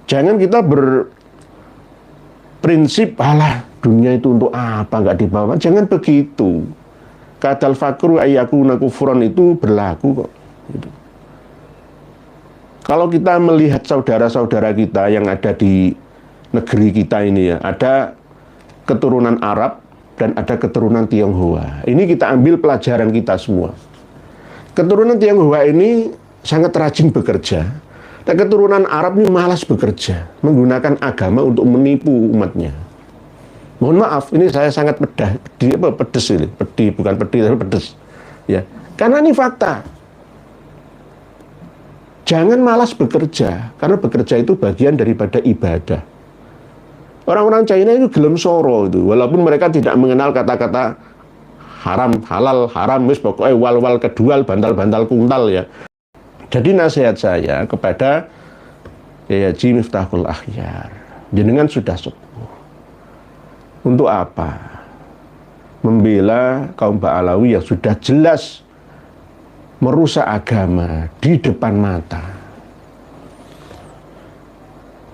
Jangan kita berprinsip, alah dunia itu untuk apa, nggak dibawa. Jangan begitu. Kadal fakru ayyakuna kufron itu berlaku kok. Gitu. Kalau kita melihat saudara-saudara kita yang ada di negeri kita ini ya, ada keturunan Arab dan ada keturunan Tionghoa. Ini kita ambil pelajaran kita semua. Keturunan Tionghoa ini sangat rajin bekerja. Dan keturunan Arab ini malas bekerja, menggunakan agama untuk menipu umatnya. Mohon maaf, ini saya sangat pedes ini, bukan pedih tapi pedes. Ya, karena ini fakta. Jangan malas bekerja, karena bekerja itu bagian daripada ibadah. Orang-orang China itu gelem soro itu, walaupun mereka tidak mengenal kata-kata haram, halal, haram, wis pokoknya wal-wal kedual, bantal-bantal kuntal ya. Jadi nasihat saya kepada Kiai Haji Miftahul Akhyar, jenengan sudah sepuh. Untuk apa? Membela kaum Ba'alawi yang sudah jelas merusak agama di depan mata.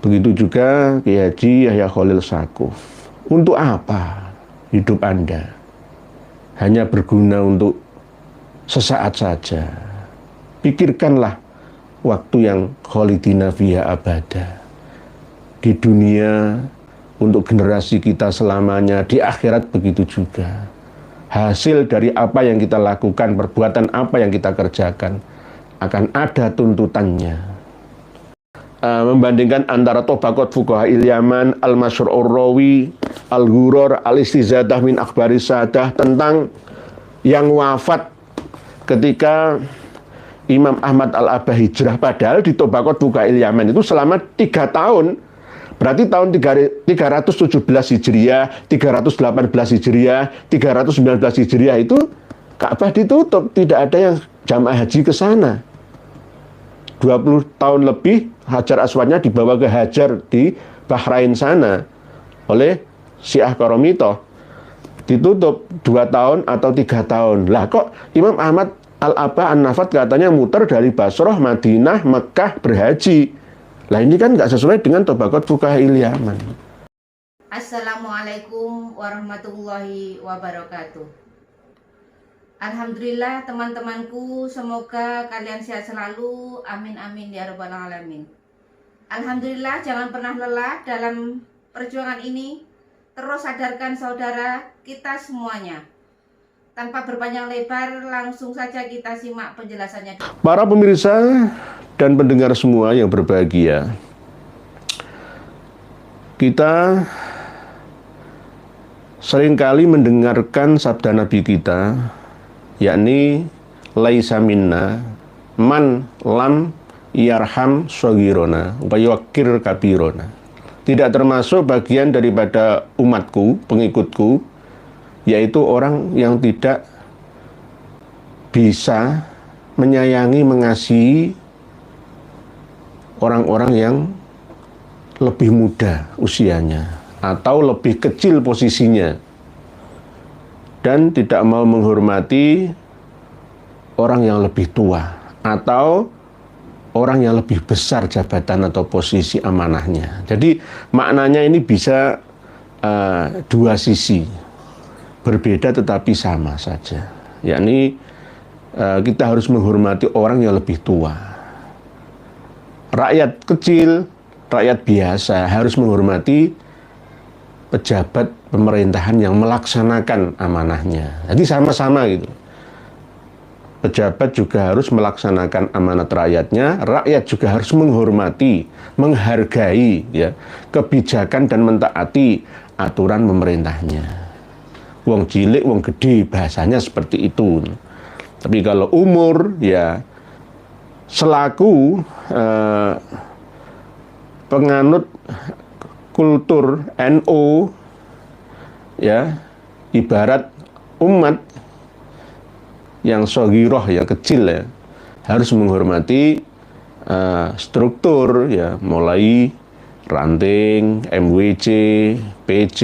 Begitu juga Kiai Haji Yahya Khalil Stakuf. Untuk apa hidup Anda? Hanya berguna untuk sesaat saja. Pikirkanlah waktu yang khalidina fiha abada. Di dunia untuk generasi kita selamanya, di akhirat begitu juga. Hasil dari apa yang kita lakukan, perbuatan apa yang kita kerjakan, akan ada tuntutannya. Membandingkan antara Tabaqat Fuqaha'il Yaman, Al-Masyhur Ar-Rawi, Al-Ghuror, Al-Istizadah min Akhbari Sadah, tentang yang wafat ketika Imam Ahmad Al-Abah hijrah, padahal di Tabaqat Fuqaha'il Yaman itu selama 3 tahun. Berarti tahun 317 Hijriah, 318 Hijriah, 319 Hijriah itu Ka'bah ditutup, tidak ada yang jamaah haji ke sana. 20 tahun lebih Hajar Aswadnya dibawa ke Hajar di Bahrain sana oleh Syiah Koromito. Ditutup 2 tahun atau 3 tahun. Lah kok Imam Ahmad Al-Abah An-Nafat katanya muter dari Basrah, Madinah, Mekah berhaji. Lah ini kan nggak sesuai dengan Tabaqat Fuqaha'il Yaman. Assalamualaikum warahmatullahi wabarakatuh. Alhamdulillah teman-temanku, semoga kalian sehat selalu. Amin amin ya rabbal alamin. Alhamdulillah, jangan pernah lelah dalam perjuangan ini. Terus sadarkan saudara kita semuanya. Tanpa berpanjang lebar, langsung saja kita simak penjelasannya. Para pemirsa dan pendengar semua yang berbahagia, kita seringkali mendengarkan sabda Nabi kita, yakni laisa minna man lam yarham shagirona wa yuqir kabirona. Tidak termasuk bagian daripada umatku, pengikutku, yaitu orang yang tidak bisa menyayangi, mengasihi orang-orang yang lebih muda usianya atau lebih kecil posisinya, dan tidak mau menghormati orang yang lebih tua atau orang yang lebih besar jabatan atau posisi amanahnya. Jadi maknanya ini bisa dua sisi, berbeda tetapi sama saja, yakni kita harus menghormati orang yang lebih tua. Rakyat kecil, rakyat biasa harus menghormati pejabat pemerintahan yang melaksanakan amanahnya. Jadi sama-sama gitu. Pejabat juga harus melaksanakan amanat rakyatnya, rakyat juga harus menghormati, menghargai ya kebijakan dan mentaati aturan pemerintahnya. Wong cilik, wong gede, bahasanya seperti itu. Tapi kalau umur ya selaku penganut kultur NU ya, ibarat umat yang shaghirah ya, kecil ya, harus menghormati struktur ya, mulai ranting, MWC, PC,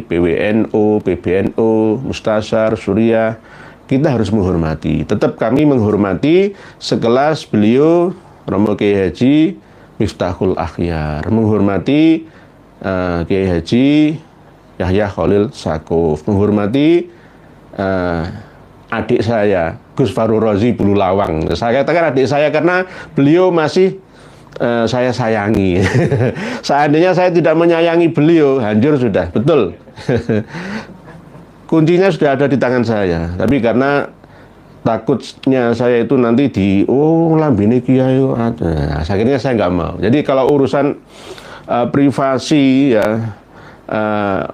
PWNU, PBNU, Mustasar, Suriah. Kita harus menghormati. Tetap kami menghormati sekelas beliau Romo Kiai Haji Miftahul Akhyar, menghormati Kiai Haji Yahya Khalil Stakuf, menghormati adik saya Gus Farul Razi Bululawang. Saya katakan adik saya karena beliau masih saya sayangi. Seandainya saya tidak menyayangi beliau, hancur sudah, betul. Kuncinya sudah ada di tangan saya, tapi karena takutnya saya itu nanti lambene kiai, akhirnya saya nggak mau. Jadi kalau urusan privasi ya,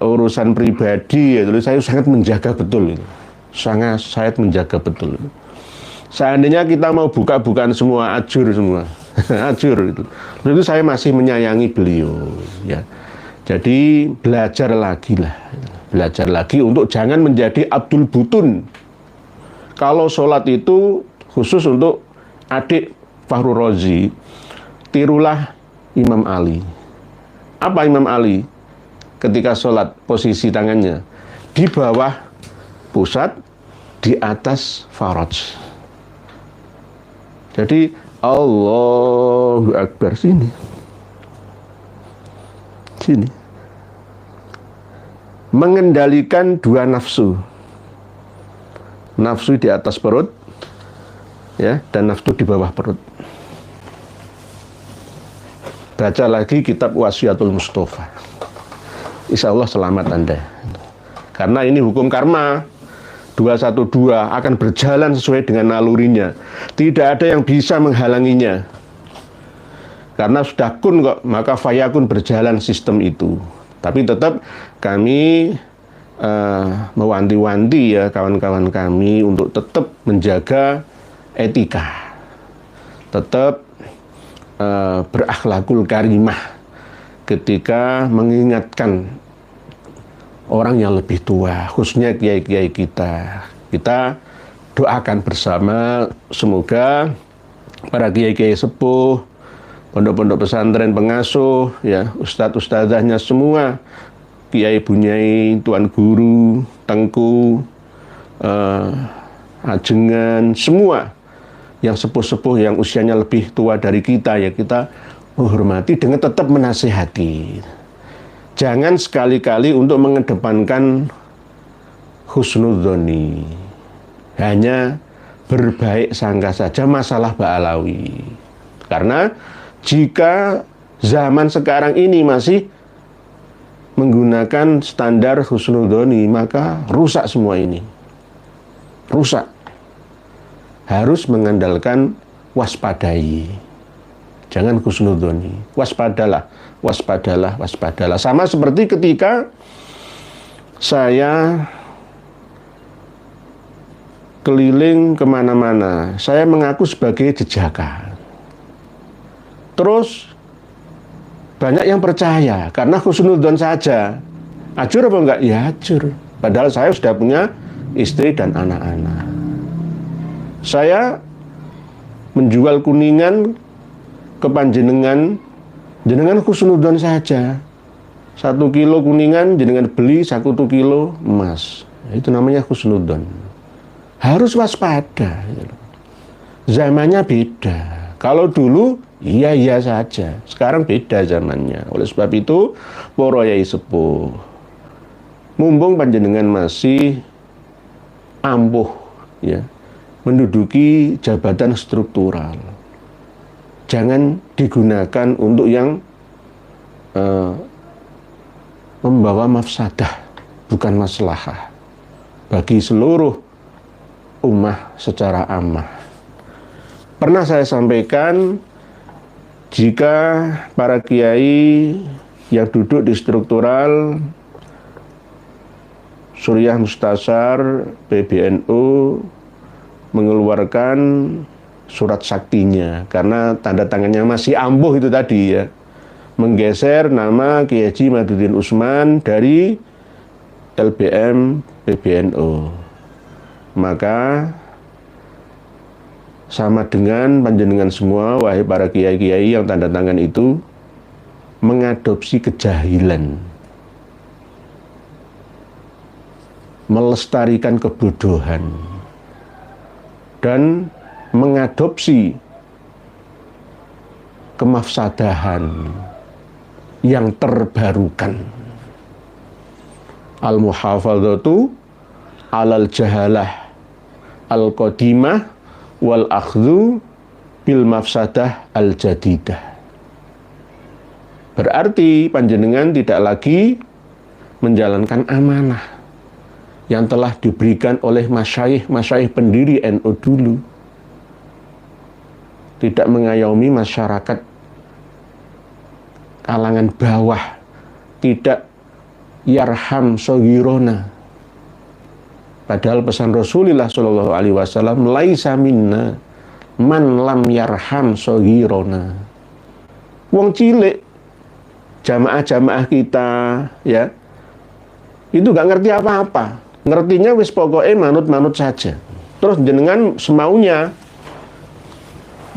urusan pribadi ya, saya sangat menjaga betul itu. Sangat menjaga betul. Seandainya kita mau buka-bukaan semua, ajur semua. Ajur itu. Itu saya masih menyayangi beliau ya. Jadi belajar lagi lah. Belajar lagi untuk jangan menjadi Abdul Butun. Kalau sholat itu khusus untuk adik Fahru Razi, tirulah Imam Ali. Apa Imam Ali? Ketika sholat, posisi tangannya di bawah pusat, di atas faraj. Jadi Allahu Akbar, sini. Mengendalikan dua nafsu. Nafsu di atas perut ya, dan nafsu di bawah perut. Baca lagi kitab Wasiatul Mustafa. Insya Allah selamat Anda. Karena ini hukum karma 212 akan berjalan sesuai dengan nalurinya. Tidak ada yang bisa menghalanginya. Karena sudah kun kok, maka fayakun berjalan sistem itu. Tapi tetap kami mewanti-wanti ya kawan-kawan kami untuk tetap menjaga etika, tetap berakhlakul karimah ketika mengingatkan orang yang lebih tua, khususnya kiai-kiai kita. Kita doakan bersama semoga para kiai-kiai sepuh, pondok-pondok pesantren pengasuh, ya ustadz-ustadzahnya semua, kiai bunyai, tuan guru, tengku, ajengan, semua yang sepuh-sepuh yang usianya lebih tua dari kita, ya kita menghormati dengan tetap menasihati. Jangan sekali-kali untuk mengedepankan husnudzoni, hanya berbaik sangka saja masalah Ba'alawi. Karena jika zaman sekarang ini masih menggunakan standar husnudzoni, maka rusak semua ini. Rusak. Harus mengandalkan waspadai. Jangan husnudzoni. Waspadalah, waspadalah, waspadalah. Sama seperti ketika saya keliling kemana-mana, saya mengaku sebagai jejaka. Terus banyak yang percaya karena husnudzon saja. Ajur apa enggak? Ya ajur. Padahal saya sudah punya istri dan anak-anak. Saya menjual kuningan ke panjenengan, jenengan husnudzon saja. 1 kilo kuningan jenengan beli 1 kilo emas. Itu namanya husnudzon. Harus waspada. Zamannya beda. Kalau dulu iya saja, sekarang beda zamannya. Oleh sebab itu, para yai sepuh, mumpung panjenengan masih ampuh ya, menduduki jabatan struktural, jangan digunakan untuk yang membawa mafsadah, bukan maslahah bagi seluruh ummah secara ammah. Pernah saya sampaikan, jika para kiai yang duduk di struktural Suriah Mustasar PBNU mengeluarkan surat saktinya karena tanda tangannya masih ampuh itu tadi ya, menggeser nama Kiai Haji Maduddin Usman dari LBM PBNU, maka sama dengan panjenengan semua, wahai para kiai-kiai yang tanda tangan itu, mengadopsi kejahilan, melestarikan kebodohan, dan mengadopsi kemafsadahan yang terbarukan. Al-muhafadzatu alal jahalah al-qadimah wal akhdhu bil mafsadah al-jadidah. Berarti panjenengan tidak lagi menjalankan amanah yang telah diberikan oleh masyayikh pendiri NU dulu. Tidak mengayomi masyarakat kalangan bawah, tidak yarham soghirona. Padahal pesan Rasulullah Shallallahu Alaihi Wasallam, laisa minna man lam yarham soghirona. Wong cilik, jamaah-jamaah kita, ya, itu gak ngerti apa-apa. Ngertinya wis pokoknya manut-manut saja. Terus jenengan semaunya,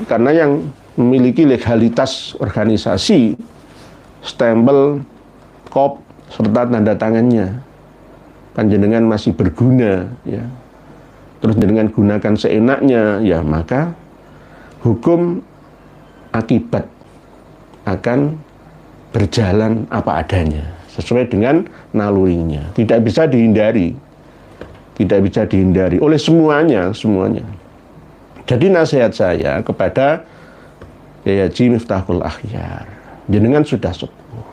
karena yang memiliki legalitas organisasi, stempel, kop, serta tanda tangannya, panjenengan masih berguna, ya. Terus jenengan gunakan seenaknya, ya, maka hukum akibat akan berjalan apa adanya, sesuai dengan nalurinya. Tidak bisa dihindari. Tidak bisa dihindari oleh semuanya. Jadi nasihat saya kepada Kiai Haji Miftahul Akhyar, jenengan sudah sepuh.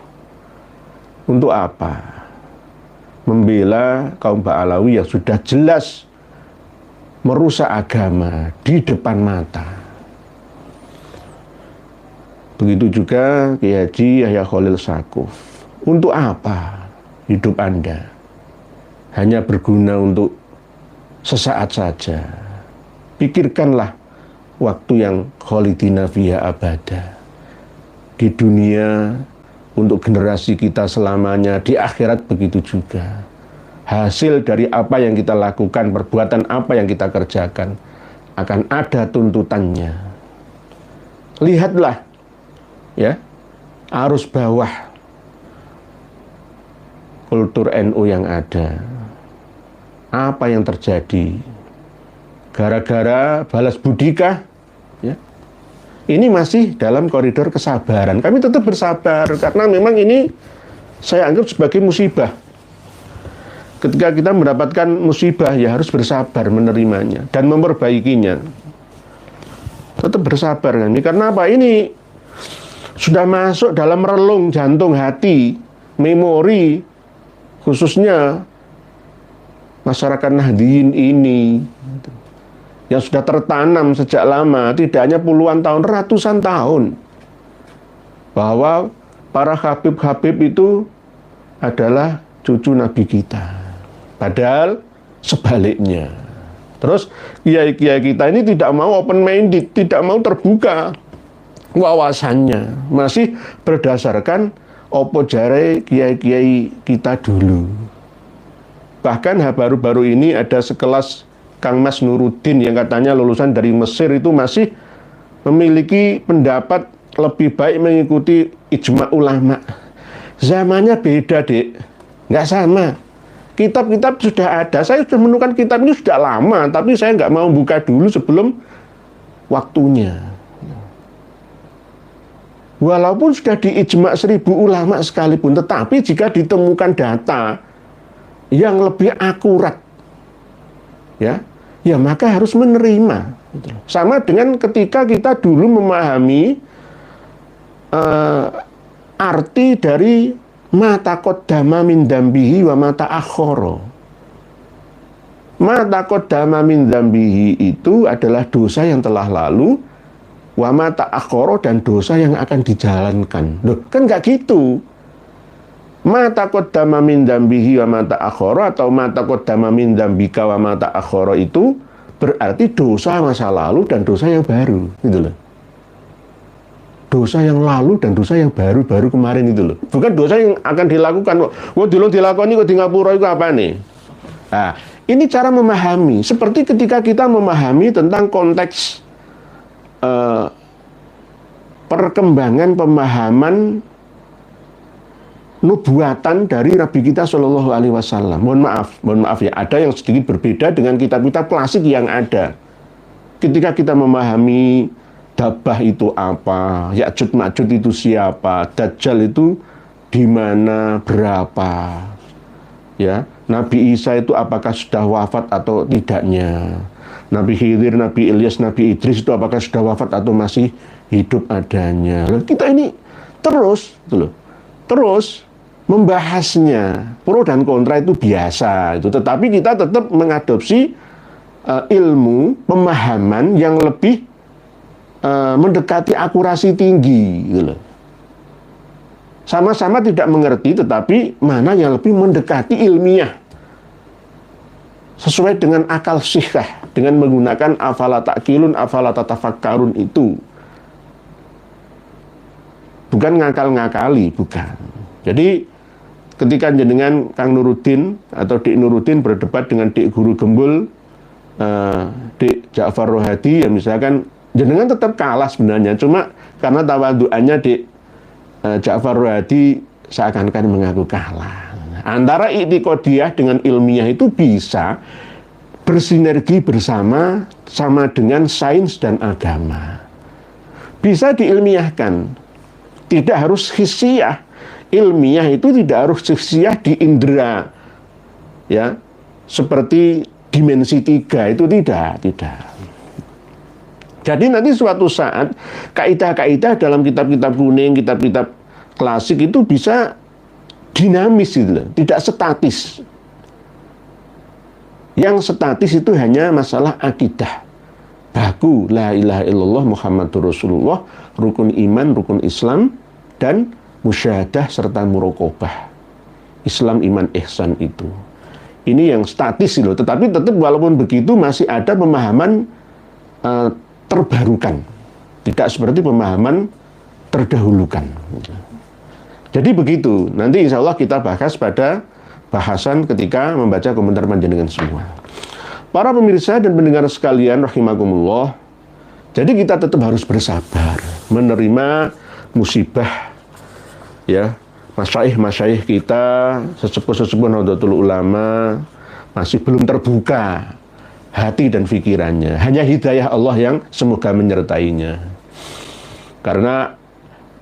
Untuk apa membela kaum Ba'alawi yang sudah jelas merusak agama di depan mata? Begitu juga Kiai Haji Yahya Khalil Stakuf. Untuk apa hidup Anda hanya berguna untuk sesaat saja? Pikirkanlah waktu yang khalidina fiha abada. Di dunia untuk generasi kita selamanya, di akhirat begitu juga. Hasil dari apa yang kita lakukan, perbuatan apa yang kita kerjakan, akan ada tuntutannya. Lihatlah, ya, arus bawah kultur NU yang ada. Apa yang terjadi? Gara-gara balas budikah? Ya. Ini masih dalam koridor kesabaran. Kami tetap bersabar karena memang ini saya anggap sebagai musibah. Ketika kita mendapatkan musibah, ya harus bersabar menerimanya dan memperbaikinya. Tetap bersabar kan? Karena apa? Ini sudah masuk dalam relung jantung hati, memori, khususnya masyarakat Nahdliyin ini, yang sudah tertanam sejak lama, tidak hanya puluhan tahun, ratusan tahun, bahwa para habib-habib itu adalah cucu Nabi kita. Padahal sebaliknya. Terus kiai-kiai kita ini tidak mau open-minded, tidak mau terbuka wawasannya, masih berdasarkan opo jare kiai-kiai kita dulu. Bahkan baru-baru ini ada sekelas Kang Mas Nuruddin yang katanya lulusan dari Mesir itu masih memiliki pendapat lebih baik mengikuti ijma ulama. Zamannya beda, Dek. Nggak sama. Kitab-kitab sudah ada. Saya sudah menemukan kitab ini sudah lama, tapi saya nggak mau buka dulu sebelum waktunya. Walaupun sudah diijma 1000 ulama sekalipun, tetapi jika ditemukan data yang lebih akurat, ya maka harus menerima. Sama dengan ketika kita dulu memahami arti dari mata qaddama min dzambihi wa mata akhara. Mata qaddama min dzambihi itu adalah dosa yang telah lalu, wa mata akhara, dan dosa yang akan dijalankan. Loh, kan nggak gitu. Mata qaddama min dzambihi wa mata akhara atau mata qaddama min dzambika wa mata akhara itu berarti dosa masa lalu dan dosa yang baru, gitu loh. Dosa yang lalu dan dosa yang baru-baru kemarin itu loh. Bukan dosa yang akan dilakukan. Wah, dulu dilakoni kok di Ngapura itu apa nih? Nah, ini cara memahami. Seperti ketika kita memahami tentang konteks perkembangan pemahaman nubuatan dari Nabi kita Shallallahu Alaihi Wasallam. Mohon maaf ya, ada yang sedikit berbeda dengan kitab-kitab klasik yang ada. Ketika kita memahami Dabbah itu apa, Ya'juj Ma'juj itu siapa, Dajjal itu di mana, berapa, ya. Nabi Isa itu apakah sudah wafat atau tidaknya, Nabi Khidir, Nabi Ilyas, Nabi Idris itu apakah sudah wafat atau masih hidup adanya. Lalu kita ini terus membahasnya, pro dan kontra itu biasa itu, tetapi kita tetap mengadopsi ilmu pemahaman yang lebih mendekati akurasi tinggi gitu loh. Sama-sama tidak mengerti, tetapi mana yang lebih mendekati ilmiah sesuai dengan akal sihah, dengan menggunakan afala ta'qilun, afala tatafakkarun itu. Bukan ngakal-ngakali, bukan. Jadi ketika jenengan Kang Nuruddin atau Dik Nuruddin berdebat dengan Dik Guru Gembul, Dik Ja'far Rohadi, ya misalkan jenengan tetap kalah sebenarnya, cuma karena tawaduannya Dik Ja'far Rohadi seakan-akan mengaku kalah. Antara i'tiqodiyah dengan ilmiah itu bisa bersinergi bersama, sama dengan sains dan agama. Bisa diilmiahkan, tidak harus hissiyah. Ilmiah itu tidak harus hissiyah di indera, ya, seperti dimensi 3 itu tidak. Jadi nanti suatu saat kaidah-kaidah dalam kitab-kitab kuning, kitab-kitab klasik itu bisa dinamis gitu, tidak statis. Yang statis itu hanya masalah akidah. Baku la ilaha illallah Muhammadur Rasulullah, rukun iman, rukun Islam, dan musyahadah serta muraqabah. Islam, iman, ihsan itu. Ini yang statis loh, tetapi tetap walaupun begitu masih ada pemahaman terbarukan, tidak seperti pemahaman terdahulukan. Jadi begitu, nanti insya Allah kita bahas pada bahasan ketika membaca komentar panjenengan semua. Para pemirsa dan pendengar sekalian rahimakumullah, jadi kita tetap harus bersabar menerima musibah, ya, masyaikh kita, sesepuh-sesepuh Nahdlatul Ulama masih belum terbuka hati dan pikirannya. Hanya hidayah Allah yang semoga menyertainya. Karena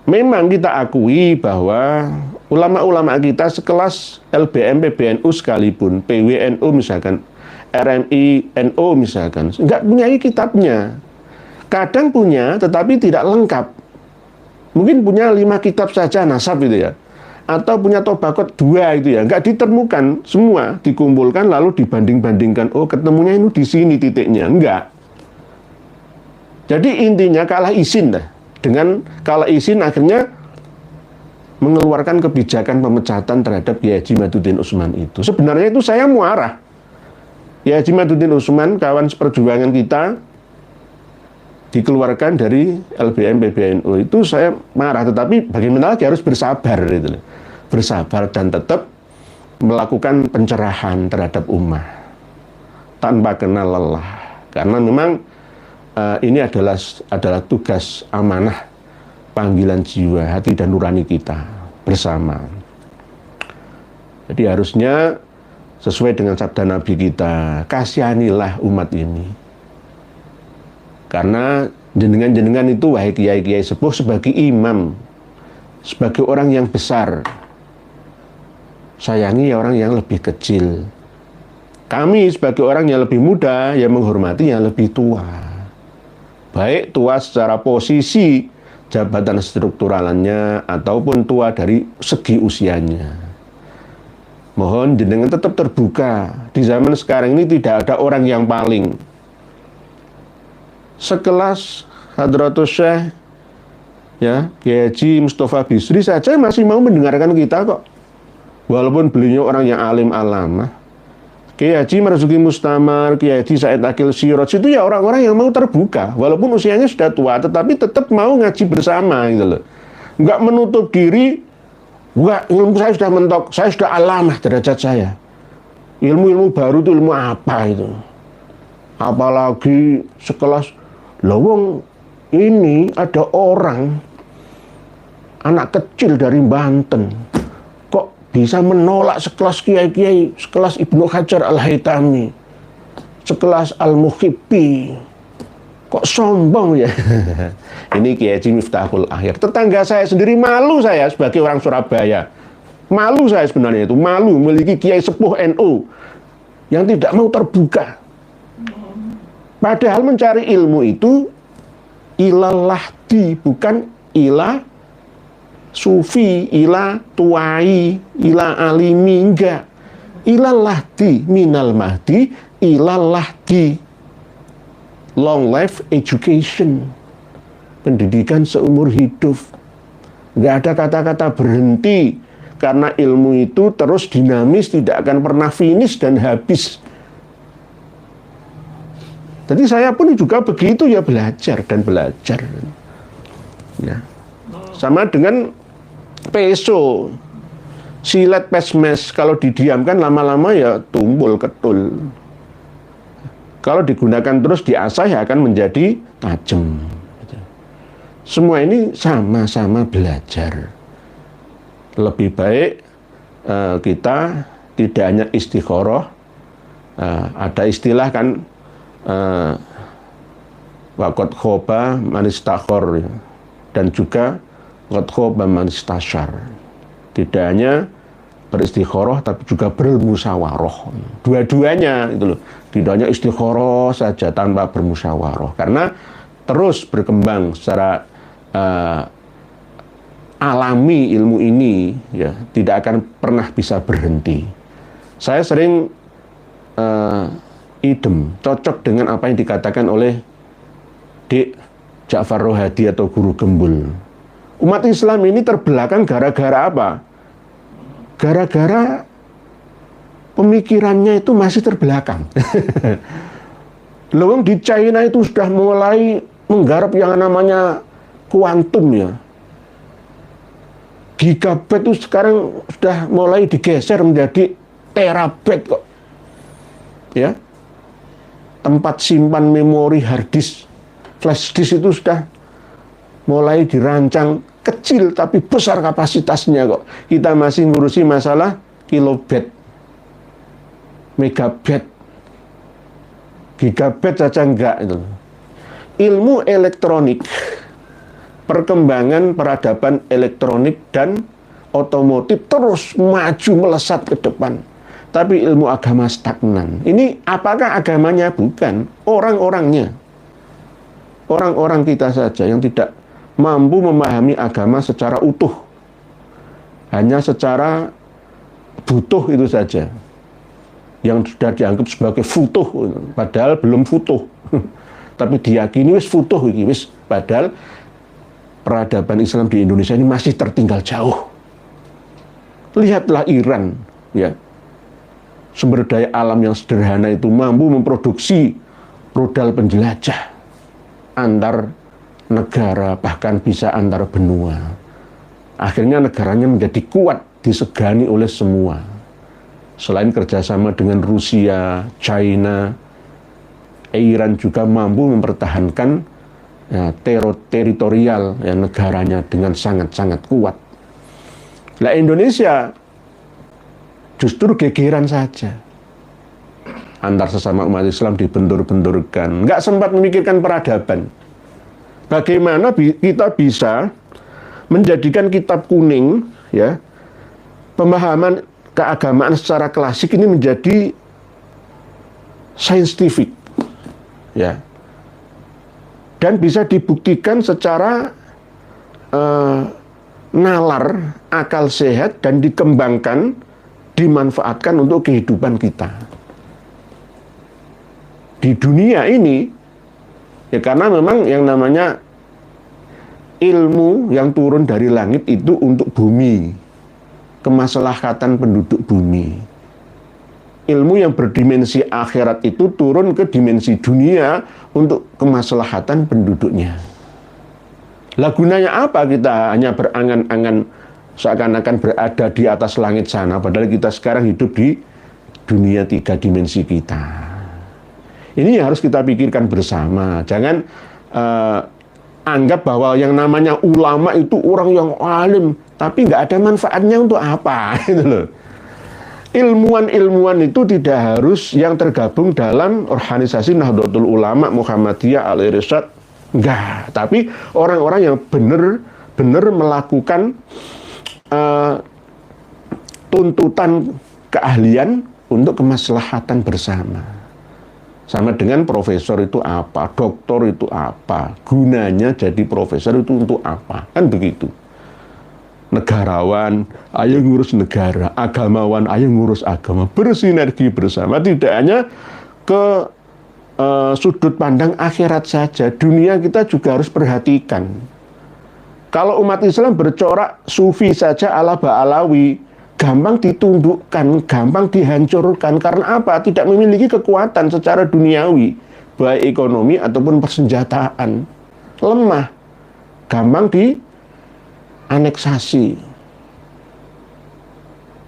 memang kita akui bahwa ulama-ulama kita sekelas LBM, PBNU sekalipun, PWNU misalkan, RMI, NU misalkan, nggak punya kitabnya. Kadang punya, tetapi tidak lengkap. Mungkin punya 5 kitab saja nasab itu ya. Atau punya tobakot 2 itu ya, nggak ditemukan semua, dikumpulkan lalu dibanding-bandingkan, oh ketemunya ini di sini titiknya, enggak. Jadi intinya kalah izin dah. Dengan kalah izin akhirnya mengeluarkan kebijakan pemecatan terhadap Kiai Haji Maduddin Utsman itu. Sebenarnya itu saya muarah. Kiai Haji Maduddin Utsman, kawan seperjuangan kita, dikeluarkan dari LBM PBNU itu saya marah, tetapi bagaimana lagi, harus bersabar gitu. Bersabar dan tetap melakukan pencerahan terhadap ummah tanpa kenal lelah, karena memang ini adalah tugas amanah, panggilan jiwa, hati dan nurani kita bersama. Jadi harusnya sesuai dengan sabda Nabi kita, kasihanilah umat ini. Karena jenengan-jenengan itu wahai kiai-kiai sepuh sebagai imam, sebagai orang yang besar, sayangi orang yang lebih kecil. Kami sebagai orang yang lebih muda, yang menghormati yang lebih tua. Baik tua secara posisi jabatan strukturalannya ataupun tua dari segi usianya. Mohon jenengan tetap terbuka. Di zaman sekarang ini tidak ada orang yang paling. Sekelas Hadratus Syekh, ya, Kiai Haji Mustafa Bisri saja masih mau mendengarkan kita kok. Walaupun beliau orang yang alim alamah. Kiai Haji Marzuki Mustamar, Kiai Haji Said Akil Siraj itu ya orang-orang yang mau terbuka. Walaupun usianya sudah tua, tetapi tetap mau ngaji bersama gitu loh. Enggak menutup diri, enggak, ilmu saya sudah mentok, saya sudah alamah derajat saya. Ilmu-ilmu baru itu ilmu apa itu? Apalagi sekelas lawang ini ada orang anak kecil dari Banten kok bisa menolak sekelas kiai-kiai, sekelas Ibnu Hajar Al-Haytami, sekelas Al-Muhibbi, Kok sombong ya? Ini Kiai Haji Miftahul Akhir. Tetangga saya sendiri malu, saya sebagai orang Surabaya. Malu saya sebenarnya itu. Malu memiliki Kiai Sepuh NU yang tidak mau terbuka. Padahal mencari ilmu itu ilalahdi, bukan ila sufi, ila tuai, ila alimi, enggak. Ilalahdi minal mahdi, ilalahdi. Long life education, pendidikan seumur hidup. Nggak ada kata-kata berhenti, karena ilmu itu terus dinamis, tidak akan pernah finish dan habis. Jadi saya pun juga begitu ya, belajar dan belajar. Ya. Sama dengan peso, silet pesmes, kalau didiamkan lama-lama ya tumpul ketul. Kalau digunakan terus diasah ya akan menjadi tajam. Semua ini sama-sama belajar. Lebih baik kita tidak hanya istikharah. Ada istilah kan, waqad khoba man istakhar, dan juga qad khoba man istasyar. Tidak hanya beristikharah tapi juga bermusyawarah. Dua-duanya itu loh. Tidak hanya istikharah saja tanpa bermusyawarah, karena terus berkembang secara alami ilmu ini ya, tidak akan pernah bisa berhenti. Saya sering idem, cocok dengan apa yang dikatakan oleh Dik Ja'far Rohadi atau Guru Gembul. Umat Islam ini terbelakang gara-gara apa? Gara-gara pemikirannya itu masih terbelakang. Loh, di China itu sudah mulai menggarap yang namanya kuantum ya. Gigabyte itu sekarang sudah mulai digeser menjadi terabyte kok. Ya. Tempat simpan memori hard disk, flash disk itu sudah mulai dirancang kecil tapi besar kapasitasnya kok. Kita masih ngurusi masalah kilobyte, megabyte, gigabyte saja enggak itu. Ilmu elektronik, perkembangan peradaban elektronik dan otomotif terus maju melesat ke depan. Tapi ilmu agama stagnan. Ini apakah agamanya? Bukan, orang-orangnya. Orang-orang kita saja yang tidak mampu memahami agama secara utuh. Hanya secara butuh itu saja. Yang sudah dianggap sebagai futuh, padahal belum futuh. Tapi diyakini wis futuh iki wis, padahal peradaban Islam di Indonesia ini masih tertinggal jauh. Lihatlah Iran, ya. Sumber daya alam yang sederhana itu mampu memproduksi rudal penjelajah antar negara, bahkan bisa antar benua. Akhirnya negaranya menjadi kuat, disegani oleh semua. Selain kerjasama dengan Rusia, China, Iran juga mampu mempertahankan ya, teritorial ya, negaranya dengan sangat-sangat kuat. Nah, Indonesia justru gegeran saja. Antar sesama umat Islam dibentur-benturkan, nggak sempat memikirkan peradaban. Bagaimana kita bisa menjadikan kitab kuning, ya, pemahaman keagamaan secara klasik ini menjadi scientific, ya, dan bisa dibuktikan secara nalar, akal sehat, dan dikembangkan, dimanfaatkan untuk kehidupan kita di dunia ini, ya, karena memang yang namanya ilmu yang turun dari langit itu untuk bumi, kemaslahatan penduduk bumi. Ilmu yang berdimensi akhirat itu turun ke dimensi dunia untuk kemaslahatan penduduknya. Lah gunanya apa kita hanya berangan-angan seakan-akan berada di atas langit sana, padahal kita sekarang hidup di dunia 3 dimensi kita. Ini harus kita pikirkan bersama. Jangan anggap bahwa yang namanya ulama itu orang yang alim, tapi nggak ada manfaatnya untuk apa, gitu loh. ilmuwan-ilmuwan itu tidak harus yang tergabung dalam organisasi Nahdlatul Ulama, Muhammadiyah, Al-Irsyad, enggak. Tapi orang-orang yang benar-benar melakukan tuntutan keahlian untuk kemaslahatan bersama. Sama dengan profesor itu apa, doktor itu apa, gunanya jadi profesor itu untuk apa, kan begitu. Negarawan, ayo ngurus negara, agamawan, ayo ngurus agama, bersinergi bersama, tidak hanya ke sudut pandang akhirat saja, dunia kita juga harus perhatikan. Kalau umat Islam bercorak sufi saja ala Ba'alawi, gampang ditundukkan, gampang dihancurkan, karena apa? Tidak memiliki kekuatan secara duniawi, baik ekonomi ataupun persenjataan, lemah, gampang aneksasi,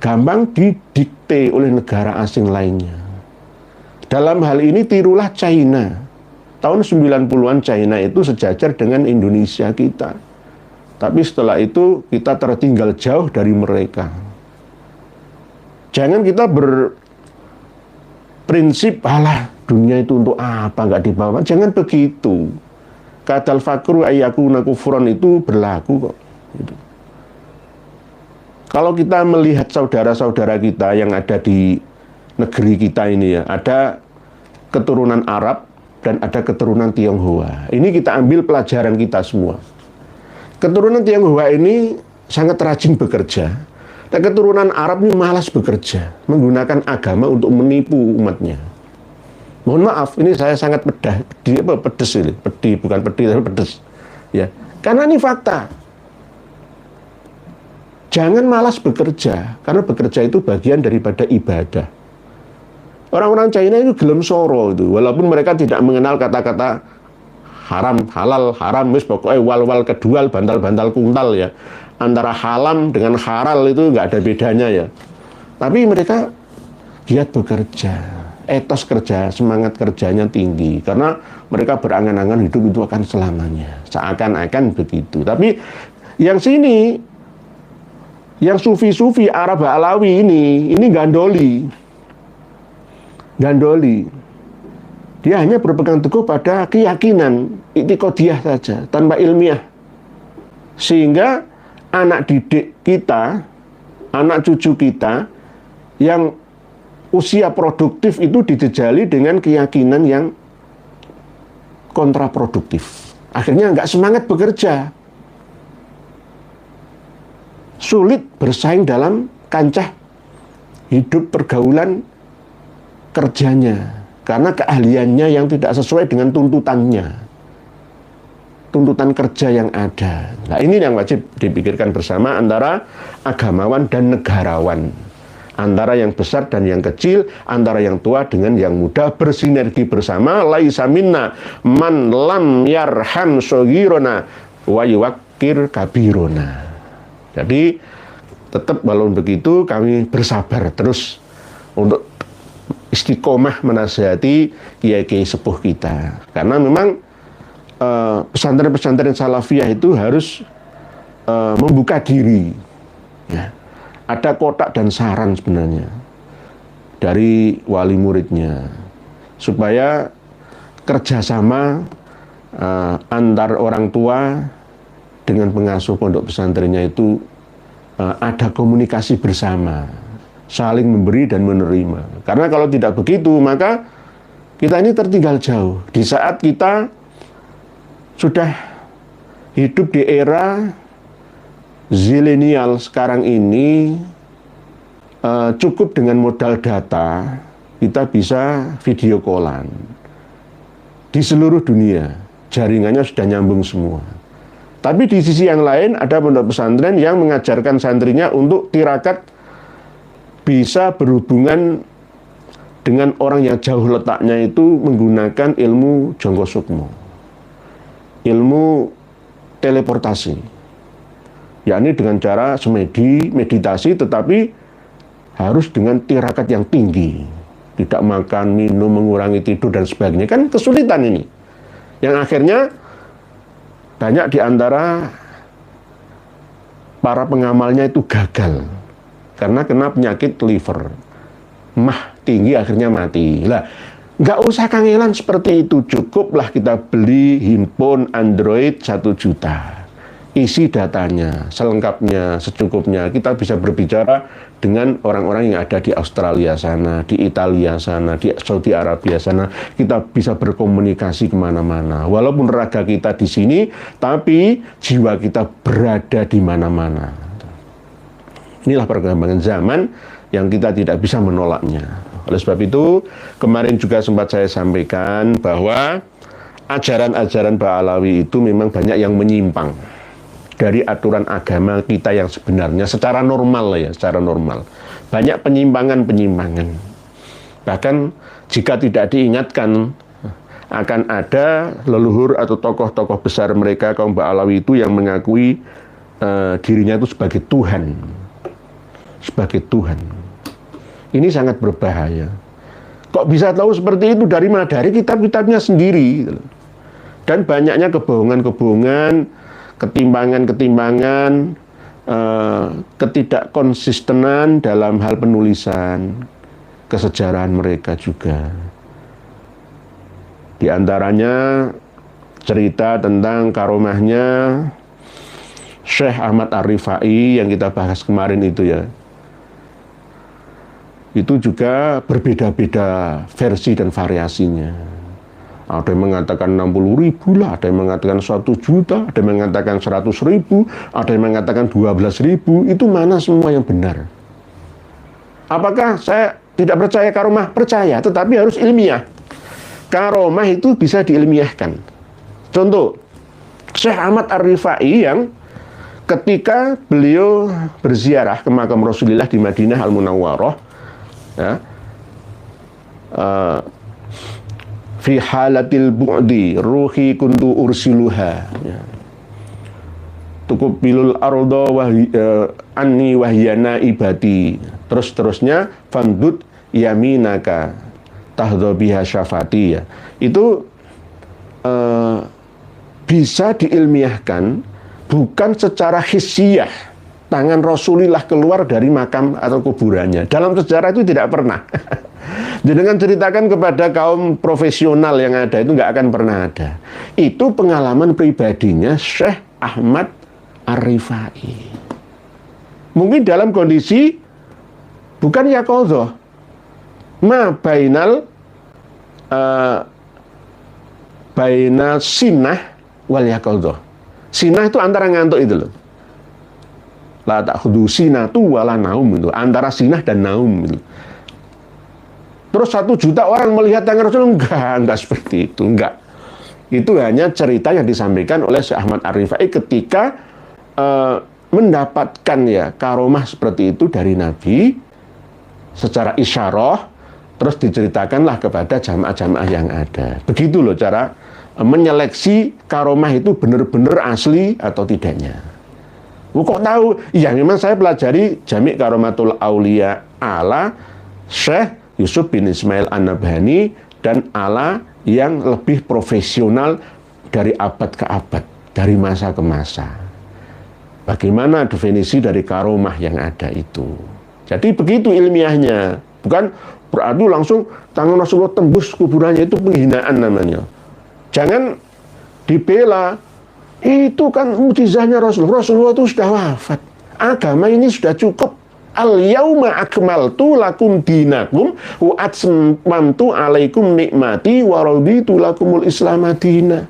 gampang didikte oleh negara asing lainnya. Dalam hal ini tirulah China. Tahun 90-an China itu sejajar dengan Indonesia kita. Tapi setelah itu kita tertinggal jauh dari mereka. Jangan kita berprinsip, alah dunia itu untuk apa, nggak dibawa. Jangan begitu. Kadal fakru ayyakuna kufron itu berlaku kok. Gitu. Kalau kita melihat saudara-saudara kita yang ada di negeri kita ini ya, ada keturunan Arab dan ada keturunan Tionghoa. Ini kita ambil pelajaran kita semua. Keturunan Tionghoa ini sangat rajin bekerja. Dan keturunan Arab ini malas bekerja, menggunakan agama untuk menipu umatnya. Mohon maaf, ini saya sangat pedes ini, bukan pedih tapi pedes. Ya, karena ini fakta. Jangan malas bekerja, karena bekerja itu bagian daripada ibadah. Orang-orang China itu gelem soro itu, walaupun mereka tidak mengenal kata-kata haram, halal, haram, wis pokoknya wal-wal kedual, bantal-bantal kuntal ya. Antara halam dengan haral itu nggak ada bedanya ya. Tapi mereka giat bekerja, etos kerja, semangat kerjanya tinggi, karena mereka berangan-angan hidup itu akan selamanya, seakan-akan begitu. Tapi yang sini, yang sufi-sufi Arab Alawi ini gandoli. Dia hanya berpegang teguh pada keyakinan i'tiqadiyah saja, tanpa ilmiah. Sehingga anak didik kita, anak cucu kita yang usia produktif itu dijejali dengan keyakinan yang kontraproduktif. Akhirnya nggak semangat bekerja. Sulit bersaing dalam kancah hidup pergaulan kerjanya, karena keahliannya yang tidak sesuai dengan tuntutan kerja yang ada. Nah, ini yang wajib dipikirkan bersama antara agamawan dan negarawan, antara yang besar dan yang kecil, antara yang tua dengan yang muda, bersinergi bersama. Laisa minna man lam yarham shaghirana wa yuwaqqir kabirona. Jadi tetap walaupun begitu kami bersabar terus untuk istiqomah menasihati kiai-kiai sepuh kita, karena memang pesantren-pesantren salafiyah itu harus membuka diri ya. Ada kotak dan saran sebenarnya dari wali muridnya, supaya kerjasama antar orang tua dengan pengasuh pondok pesantrennya itu ada komunikasi bersama, saling memberi dan menerima. Karena kalau tidak begitu, maka kita ini tertinggal jauh. Di saat kita sudah hidup di era zilenial sekarang ini, cukup dengan modal data, kita bisa video callan di seluruh dunia. Jaringannya sudah nyambung semua. Tapi di sisi yang lain ada pondok pesantren yang mengajarkan santrinya untuk tirakat bisa berhubungan dengan orang yang jauh letaknya itu menggunakan ilmu jonggo sukmo, ilmu teleportasi, yakni dengan cara semedi, meditasi, tetapi harus dengan tirakat yang tinggi, tidak makan, minum, mengurangi tidur dan sebagainya. Kan kesulitan ini, yang akhirnya banyak di antara para pengamalnya itu gagal karena kena penyakit liver. mah tinggi akhirnya mati. Lah, nggak usah kangelan seperti itu, cukuplah kita beli handphone Android 1 juta. Isi datanya, selengkapnya, secukupnya. Kita bisa berbicara dengan orang-orang yang ada di Australia sana, di Italia sana, di Saudi Arabia sana. Kita bisa berkomunikasi kemana-mana. Walaupun raga kita di sini, tapi jiwa kita berada di mana-mana. Inilah perkembangan zaman yang kita tidak bisa menolaknya. Oleh sebab itu, kemarin juga sempat saya sampaikan bahwa ajaran-ajaran Ba'alawi itu memang banyak yang menyimpang dari aturan agama kita yang sebenarnya secara normal ya, secara normal. Banyak penyimpangan-penyimpangan. Bahkan jika tidak diingatkan, akan ada leluhur atau tokoh-tokoh besar mereka kaum Ba'alawi itu yang mengakui dirinya itu sebagai Tuhan. Sebagai Tuhan. Ini sangat berbahaya. Kok bisa tahu seperti itu dari mana? Dari kitab-kitabnya sendiri. Dan banyaknya kebohongan-kebohongan, ketimbangan-ketimbangan, ketidakkonsistenan dalam hal penulisan, kesejarahan mereka juga. Di antaranya cerita tentang karomahnya Syekh Ahmad Ar-Rifai yang kita bahas kemarin itu ya. Itu juga berbeda-beda versi dan variasinya. Ada yang mengatakan 60.000 lah, ada yang mengatakan 1 juta, ada yang mengatakan 100.000, ada yang mengatakan 12.000. Itu mana semua yang benar? Apakah saya tidak percaya karomah? Percaya, tetapi harus ilmiah. Karomah itu bisa diilmiahkan. Contoh, Syekh Ahmad Ar-Rifai yang ketika beliau berziarah ke makam Rasulullah di Madinah Al-Munawwarah, ya, fi halatil bu'di ruhi kuntu ursiluha, ya. Tukubilul arda anni wahyana ibadi. Terus-terusnya famdud yaminaka tahdha biha syafati, ya. Itu bisa diilmiahkan bukan secara hissiyah. Tangan Rasulullah keluar dari makam atau kuburannya. Dalam sejarah itu tidak pernah. Jangan ceritakan kepada kaum profesional yang ada, itu nggak akan pernah ada. Itu pengalaman pribadinya Syekh Ahmad Ar-Rifai. Mungkin dalam kondisi bukan yaqadhah, ma bainal bainal sinah wal yaqadhah. Sinah itu antara ngantuk itu loh. La ta'khudhu sinatu wala naum, itu antara sinah dan naum itu. Terus 1 juta orang melihat tangan Rasul, enggak seperti itu, enggak. Itu hanya cerita yang disampaikan oleh Syekh Ahmad Ar-Rifai ketika mendapatkan ya karomah seperti itu dari Nabi secara isyarah, terus diceritakanlah kepada jamaah-jamaah yang ada. Begitu loh cara menyeleksi karomah itu benar-benar asli atau tidaknya. Kok tahu? Ya memang saya pelajari Jami' Karomatul Aulia ala Syekh Yusuf bin Ismail An-Nabhani dan ala yang lebih profesional dari abad ke abad, dari masa ke masa. Bagaimana definisi dari karomah yang ada itu? Jadi begitu ilmiahnya, bukan beradu langsung tangan Rasulullah tembus kuburannya, itu penghinaan namanya. Jangan dibela, itu kan mukjizatnya Rasulullah itu sudah wafat. Agama ini sudah cukup. Al-yauma akmaltu lakum dinakum wa atmamtu alaikum nikmati wa raditu lakumul Islam madina.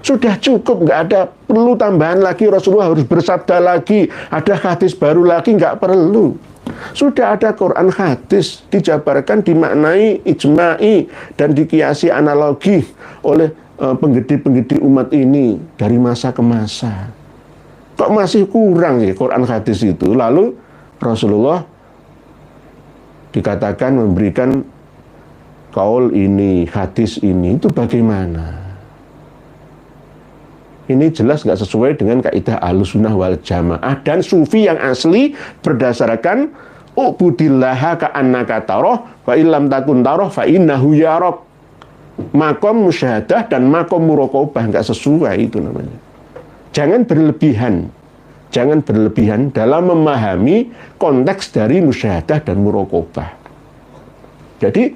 Sudah cukup, nggak ada perlu tambahan lagi. Rasulullah harus bersabda lagi, ada hadis baru lagi, nggak perlu. Sudah ada Quran hadis dijabarkan, dimaknai, ijma'i dan dikiasi analogi oleh penggede-penggede umat ini dari masa ke masa. Kok masih kurang ya Quran hadis itu? Lalu Rasulullah dikatakan memberikan kaul ini, hadis ini, itu bagaimana? Ini jelas nggak sesuai dengan kaidah Ahlussunnah wal Jamaah dan sufi yang asli berdasarkan ubudillaha ka'annaka tarah fa illam takun tarah fa innahu yarak. Makom musyahadah dan makom muraqabah nggak sesuai itu namanya. Jangan berlebihan. Jangan berlebihan dalam memahami konteks dari musyahadah dan muraqabah. Jadi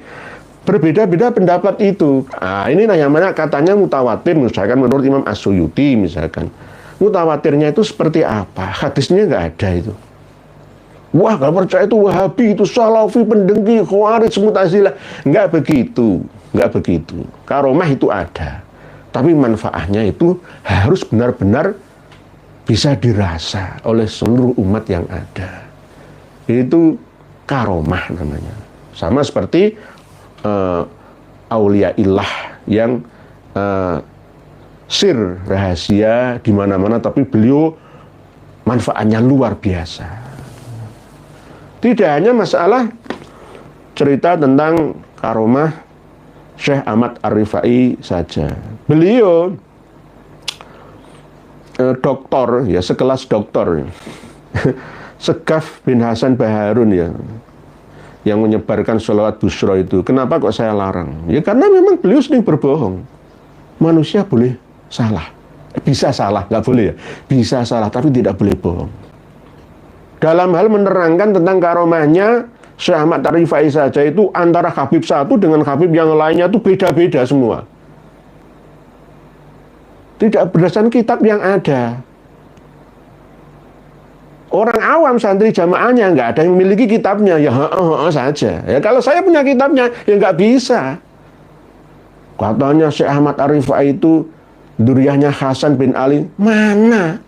berbeda-beda pendapat itu. Nah, ini yang mana katanya mutawatir, misalkan menurut Imam As-Suyuti misalkan. Mutawatirnya itu seperti apa? Hadisnya nggak ada itu. Wah, kalau percaya itu Wahabi, itu Salafi, pendengki, Khawarij, Mu'tazilah. Nggak begitu. Nggak begitu. Karomah itu ada. Tapi manfaatnya itu harus benar-benar bisa dirasa oleh seluruh umat yang ada. Itu karomah namanya. Sama seperti aulia ilah yang sir, rahasia di mana-mana, tapi beliau manfaatnya luar biasa. Tidak hanya masalah cerita tentang karomah Syekh Ahmad Ar-Rifai saja. Beliau doktor, ya sekelas doktor, Segaf bin Hasan Baharun ya, yang menyebarkan sholawat Bushra itu. Kenapa kok saya larang? Ya karena memang beliau sering berbohong. Manusia boleh salah, bisa salah, nggak boleh ya, bisa salah tapi tidak boleh bohong. Dalam hal menerangkan tentang karomahnya Syekh Ahmad Ar-Rifai saja itu antara Habib satu dengan Habib yang lainnya itu beda-beda semua. Tidak berdasarkan kitab yang ada. Orang awam santri jamaahnya nggak ada yang memiliki kitabnya, ya saja. Ya kalau saya punya kitabnya, ya nggak bisa. Katanya Syekh Ahmad Ar-Rifai itu duriyahnya Hasan bin Ali. Mana?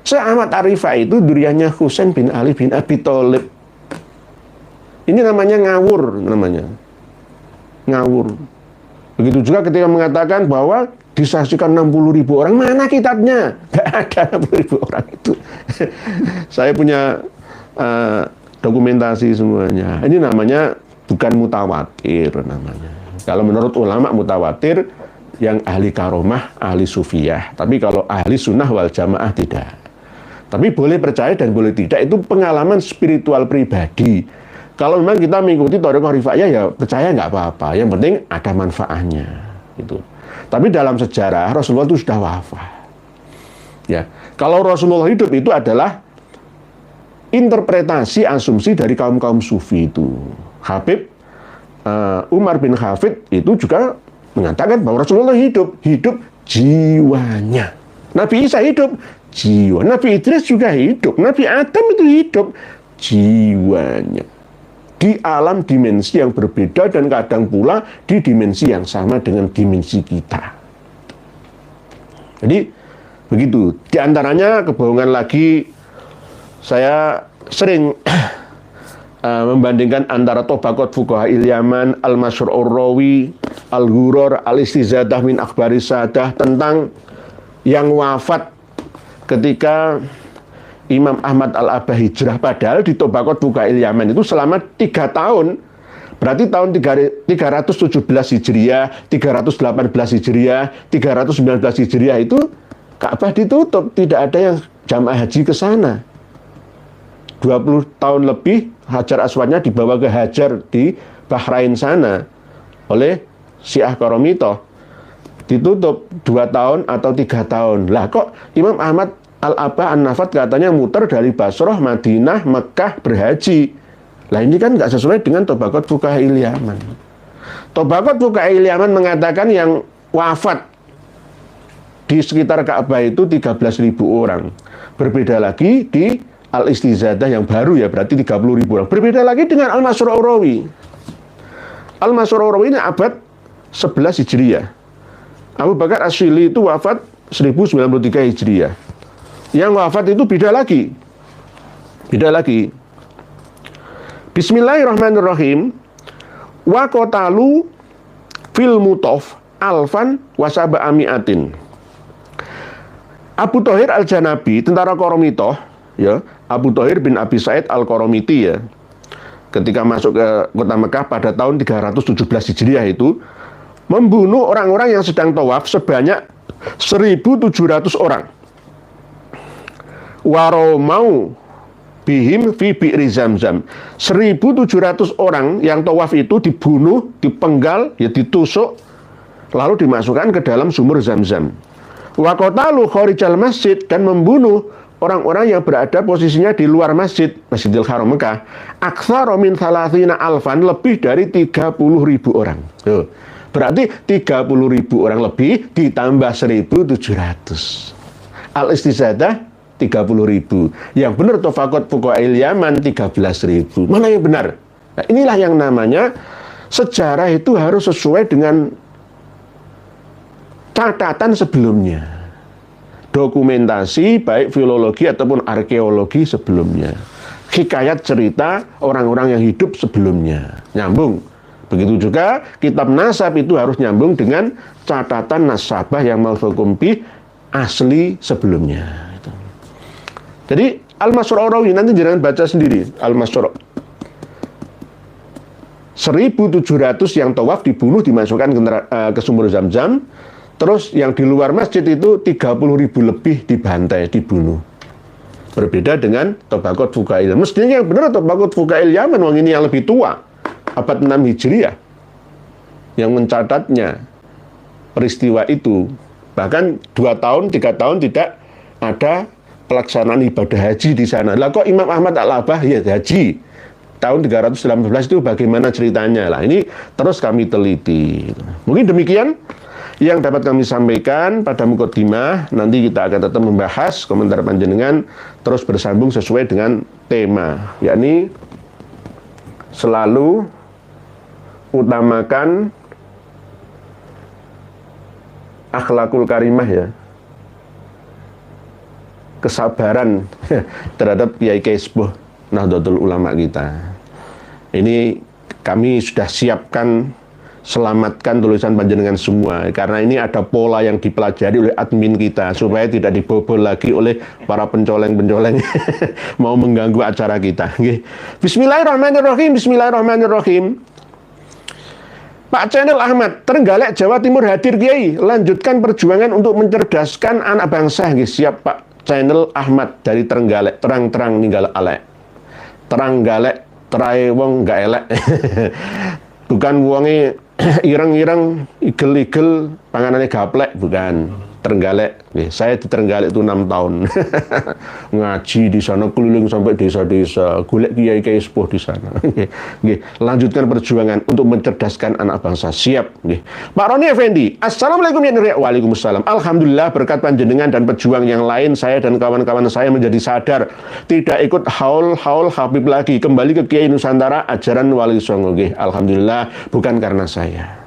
Syekh Ahmad Ar-Rifai itu duriyahnya Husain bin Ali bin Abi Thalib. Ini namanya ngawur, namanya. Ngawur. Begitu juga ketika mengatakan bahwa disaksikan 60.000 orang, mana kitabnya? Gak ada 60.000 orang itu. Saya punya dokumentasi semuanya. Ini namanya bukan mutawatir namanya. Kalau menurut ulama mutawatir yang ahli karomah, ahli sufiyah. Tapi kalau ahli sunnah wal jamaah tidak. Tapi boleh percaya dan boleh tidak, itu pengalaman spiritual pribadi. Kalau memang kita mengikuti thariqah rifaiyah ya percaya nggak apa-apa. Yang penting ada manfaatnya. Itu. Tapi dalam sejarah Rasulullah itu sudah wafat. Ya, kalau Rasulullah hidup itu adalah interpretasi asumsi dari kaum-kaum sufi itu. Habib Umar bin Hafid itu juga mengatakan bahwa Rasulullah hidup jiwanya. Nabi Isa hidup jiwa. Nabi Idris juga hidup. Nabi Adam itu hidup jiwanya. Di alam dimensi yang berbeda dan kadang pula di dimensi yang sama dengan dimensi kita. Jadi begitu. Di antaranya kebohongan lagi, saya sering membandingkan antara Tabaqat Fuqaha Yaman, Al-Masyhur Ar-Rawi, Al-Ghuror, Al-Istizadah min Akhbari Sadah tentang yang wafat ketika Imam Ahmad Al-Abah hijrah, padahal di Tabaqat Fuqaha Yaman itu selama 3 tahun, berarti tahun 317 Hijriah, 318 Hijriah, 319 Hijriah itu Ka'bah ditutup, tidak ada yang jamaah haji ke sana. 20 tahun lebih Hajar Aswadnya dibawa ke Hajar di Bahrain sana oleh Syiah Qaromitoh. Ditutup 2 tahun atau 3 tahun. Lah kok Imam Ahmad Al-Abah An-Nafat katanya muter dari Basrah, Madinah, Mekah berhaji. Lah ini kan nggak sesuai dengan Tabaqat Fuqaha Yaman. Tabaqat Fuqaha Yaman mengatakan yang wafat di sekitar Ka'bah itu 13.000 orang. Berbeda lagi di Al-Istizadah yang baru ya, berarti 30.000 orang. Berbeda lagi dengan Al-Masyhur Ar-Rawi. Al-Masyhur Ar-Rawi ini abad 11 Hijriah. Abu Bakar As-Syili itu wafat 1093 Hijriah. Yang wafat itu beda lagi. Beda lagi. Bismillahirrahmanirrahim. Wa qatalu fil mutaf alfan wa sab'ami'atin. Abu Thahir Al-Janabi, tentara Qaromitoh, ya, Abu Thahir bin Abi Said Al-Qaromiti ya. Ketika masuk ke kota Mekah pada tahun 317 Hijriah itu membunuh orang-orang yang sedang tawaf sebanyak 1.700 orang. Waromau bihim fi bi'ri Zamzam. 1.700 orang yang tawaf itu dibunuh, dipenggal, ya ditusuk, lalu dimasukkan ke dalam sumur Zamzam. Wa qatalu kharijal masjid, dan membunuh orang-orang yang berada posisinya di luar Masjidil Haram Mekah, aktsara min 30 alfan, lebih dari 30.000 orang. Tuh. Berarti 30.000 orang lebih ditambah 1.700. Al-istizadah 30.000. Yang benar tafaqut fuqaha'il Yaman 13.000. Mana yang benar? Nah, inilah yang namanya sejarah itu harus sesuai dengan catatan sebelumnya. Dokumentasi baik filologi ataupun arkeologi sebelumnya. Hikayat cerita orang-orang yang hidup sebelumnya. Nyambung. Begitu juga kitab nasab itu harus nyambung dengan catatan nasabah yang mausukum bih asli sebelumnya. Jadi Al-Masro'rawi nanti jangan baca sendiri. Al-Masro' 1.700 yang tawaf dibunuh, dimasukkan ke sumur Zam-Zam. Terus yang di luar masjid itu 30.000 lebih dibantai, dibunuh. Berbeda dengan Tabaqat Fuqaha'il. Mestinya yang benar Tabaqat Fuqaha'il Yaman, wong ini yang lebih tua, abad 6 Hijriah, yang mencatatnya peristiwa itu. Bahkan 2 tahun, 3 tahun tidak ada pelaksanaan ibadah haji di sana. Lah kok Imam Ahmad Al-Abah ya haji tahun 318 itu bagaimana ceritanya? Lah ini terus kami teliti. Mungkin demikian yang dapat kami sampaikan pada mukadimah. Nanti kita akan tetap membahas komentar panjenengan terus bersambung sesuai dengan tema, yakni selalu utamakan akhlakul karimah, ya, kesabaran terhadap kiai Sepuh Nahdlatul Ulama kita. Ini kami sudah siapkan, selamatkan tulisan panjenengan semua, karena ini ada pola yang dipelajari oleh admin kita supaya tidak dibobol lagi oleh para pencoleng-pencoleng mau mengganggu acara kita. Bismillahirrahmanirrahim. Bismillahirrahmanirrahim. Pak Channel Ahmad, Trenggalek, Jawa Timur hadir Kiai. Lanjutkan perjuangan untuk mencerdaskan anak bangsa. Siap Pak Channel Ahmad dari Trenggalek. Terang-terang ninggal alek. Teranggalek, terai wong gak elek. Bukan wonge ireng-ireng, igel-igel, panganannya gaplek, bukan. Trenggalek. Saya di Trenggalek itu 6 tahun. Ngaji di sana, keliling sampai desa-desa, golek kiai-kiai sepuh di sana. Lanjutkan perjuangan untuk mencerdaskan anak bangsa. Siap. Pak Roni Effendi, Assalamualaikum ya Nuri. Waalaikumsalam. Alhamdulillah berkat panjenengan dan pejuang yang lain, saya dan kawan-kawan saya menjadi sadar, tidak ikut haul Habib lagi, kembali ke Kiai Nusantara, ajaran Wali Songo. Alhamdulillah bukan karena saya,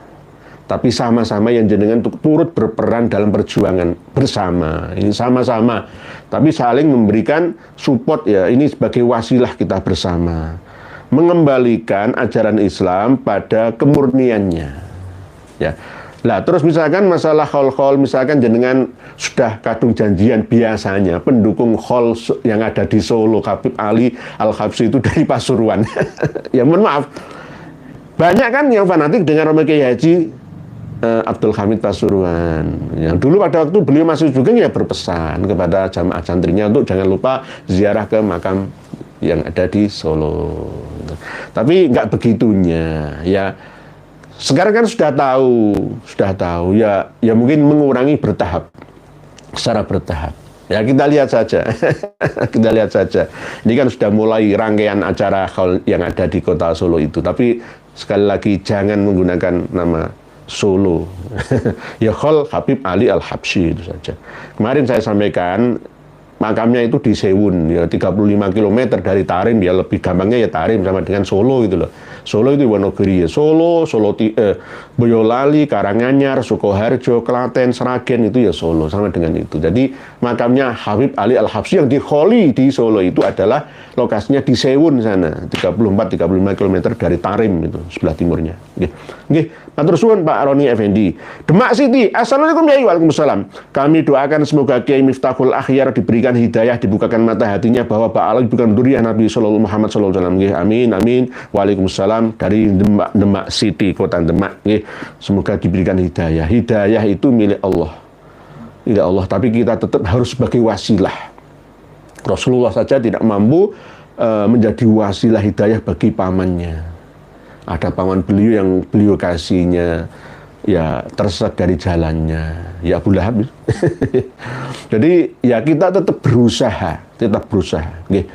tapi sama-sama yang jenengan turut berperan dalam perjuangan bersama. Ini sama-sama, tapi saling memberikan support, ya. Ini sebagai wasilah kita bersama mengembalikan ajaran Islam pada kemurniannya, ya. Lah terus misalkan masalah khol, misalkan jenengan sudah kadung janjian, biasanya pendukung khol yang ada di Solo, Habib Ali Al-Habsyi itu dari Pasuruan. Ya mohon maaf, banyak kan yang fanatik dengan Romo Kiai Haji Abdul Hamid Pasuruan, yang dulu pada waktu beliau masih juga ya berpesan kepada jamaah santrinya untuk jangan lupa ziarah ke makam yang ada di Solo. Tapi nggak begitunya, ya. Sekarang kan sudah tahu, ya mungkin mengurangi bertahap, secara bertahap. Ya kita lihat saja, kita lihat saja. Ini kan sudah mulai rangkaian acara yang ada di kota Solo itu. Tapi sekali lagi jangan menggunakan nama Solo. Ya Khol Habib Ali Al-Habsyi itu saja. Kemarin saya sampaikan makamnya itu di Sewun, ya 35 km dari Tarim, ya lebih gampangnya ya Tarim sama dengan Solo gitu loh. Solo itu Wonogiri, ya. Solo, Boyolali, Karanganyar, Sukoharjo, Klaten, Sragen itu ya Solo, sama dengan itu. Jadi makamnya Habib Ali Al-Habsyi yang di Kholi di Solo itu adalah lokasinya di Sewun sana, 34-35 km dari Tarim itu, sebelah timurnya. Nggih. Matur suwun Pak Roni Effendi. Demak Siti, Assalamualaikum ya. Waalaikumsalam. Kami doakan semoga Kiai Miftahul Akhyar diberikan hidayah, dibukakan mata hatinya bahwa Pak Allah bukan duriah Nabi Sallallahu Muhammad Sallallahu Alaihi Wasallam. Amin, amin. Waalaikumsalam dari Demak Siti, kota Demak. Semoga diberikan hidayah. Hidayah itu milik Allah. Milik Allah, tapi kita tetap harus sebagai wasilah. Rasulullah saja tidak mampu menjadi wasilah hidayah bagi pamannya. Ada paman beliau yang beliau kasihnya ya tersesat dari jalannya, ya Abu Lahab. Jadi ya kita tetap berusaha, nggih.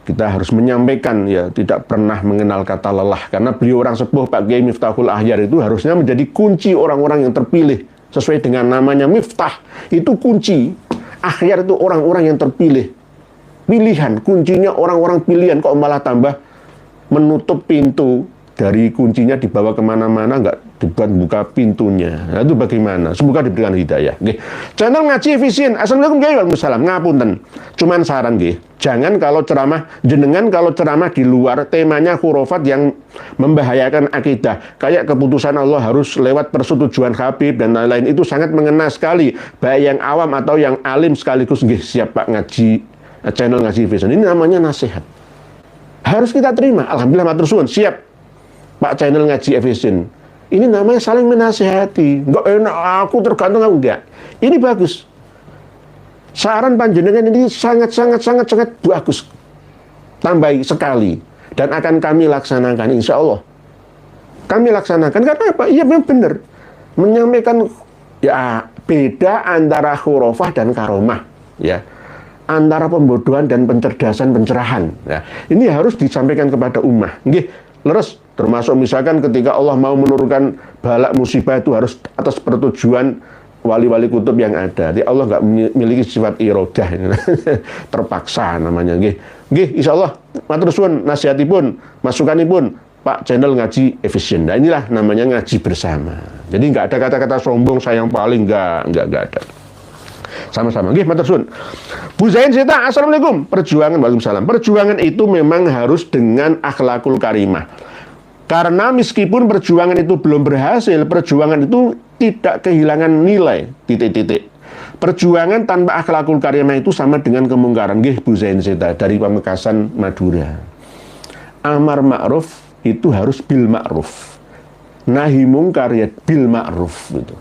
Kita harus menyampaikan ya tidak pernah mengenal kata lelah, karena beliau orang sepuh Pak Kiai Miftahul Ahyar itu harusnya menjadi kunci orang-orang yang terpilih sesuai dengan namanya. Miftah itu kunci, Ahyar itu orang-orang yang terpilih, pilihan, kuncinya orang-orang pilihan, kok malah tambah menutup pintu dari kuncinya dibawa kemana-mana, nggak dibuat buka pintunya. Nah, itu bagaimana? Semoga diberikan hidayah. Nggih. Channel ngaji efisien. Assalamualaikum Kiai. Waalaikumsalam. Ngapunten. Cuman saran nggih. Jangan kalau ceramah di luar temanya khurafat yang membahayakan akidah. Kayak keputusan Allah harus lewat persetujuan Habib dan lain-lain, itu sangat mengena sekali. Baik yang awam atau yang alim sekaligus. Nggih, siap Pak ngaji channel ngaji efisien. Ini namanya nasihat. Harus kita terima. Alhamdulillah matur suwun. Siap Pak channel ngaji efisien. Ini namanya saling menasihati. Enggak enak aku tergantung aku, enggak. Ini bagus. Saran panjenengan ini sangat bagus. Tambahi sekali dan akan kami laksanakan insya Allah. Kami laksanakan karena apa? Iya memang benar. Menyampaikan ya beda antara khurafah dan karomah, ya. Antara pembodohan dan pencerdasan, pencerahan. Ya. Ini harus disampaikan kepada ummah. Nggih, leres. Termasuk misalkan ketika Allah mau menurunkan balak musibah itu harus atas persetujuan wali-wali kutub yang ada. Jadi Allah nggak memiliki sifat irodah, terpaksa namanya. Nggih, insya Allah matur suwun nasihatipun, masukanipun Pak channel ngaji efisien. Nah inilah namanya ngaji bersama. Jadi nggak ada kata-kata sombong saya yang paling, nggak ada. Sama-sama. Nggih, matur suwun. Bu Zain Sita, assalamualaikum. Perjuangan, waalaikumsalam. Perjuangan itu memang harus dengan akhlakul karimah. Karena meskipun perjuangan itu belum berhasil, perjuangan itu tidak kehilangan nilai, titik-titik. Perjuangan tanpa akhlakul karimah itu sama dengan kemungkaran. Nggih, Bu Zain Sita dari Pamekasan, Madura. Amar ma'ruf itu harus bil ma'ruf. Nahi mungkar ya bil ma'ruf gitu.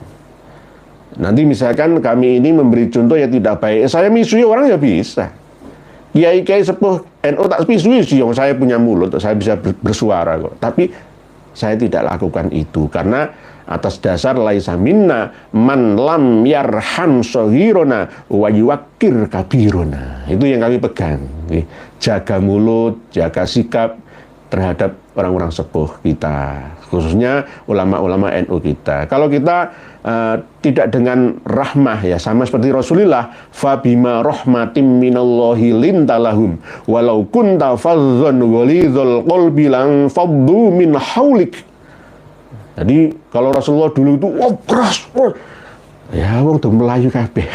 Nanti misalkan kami ini memberi contoh yang tidak baik, saya misui orang ya bisa. Kiai-kiai sepuh NU tak misui sih, saya punya mulut, saya bisa bersuara kok. Tapi saya tidak lakukan itu karena atas dasar laisa minna man lam yarham sohirona wa yuwakir kabirona. Itu yang kami pegang. Jaga mulut, jaga sikap terhadap orang-orang sepuh kita, khususnya ulama-ulama NU kita. Kalau kita tidak dengan rahmah, ya sama seperti Rasulullah, fabima rahmatim minallahi lintalahum walau kunta fadhdhan ghalidhal qalbi lang faddu min haulik. Jadi kalau Rasulullah dulu itu keras, ya wong tuh Melayu kabeh.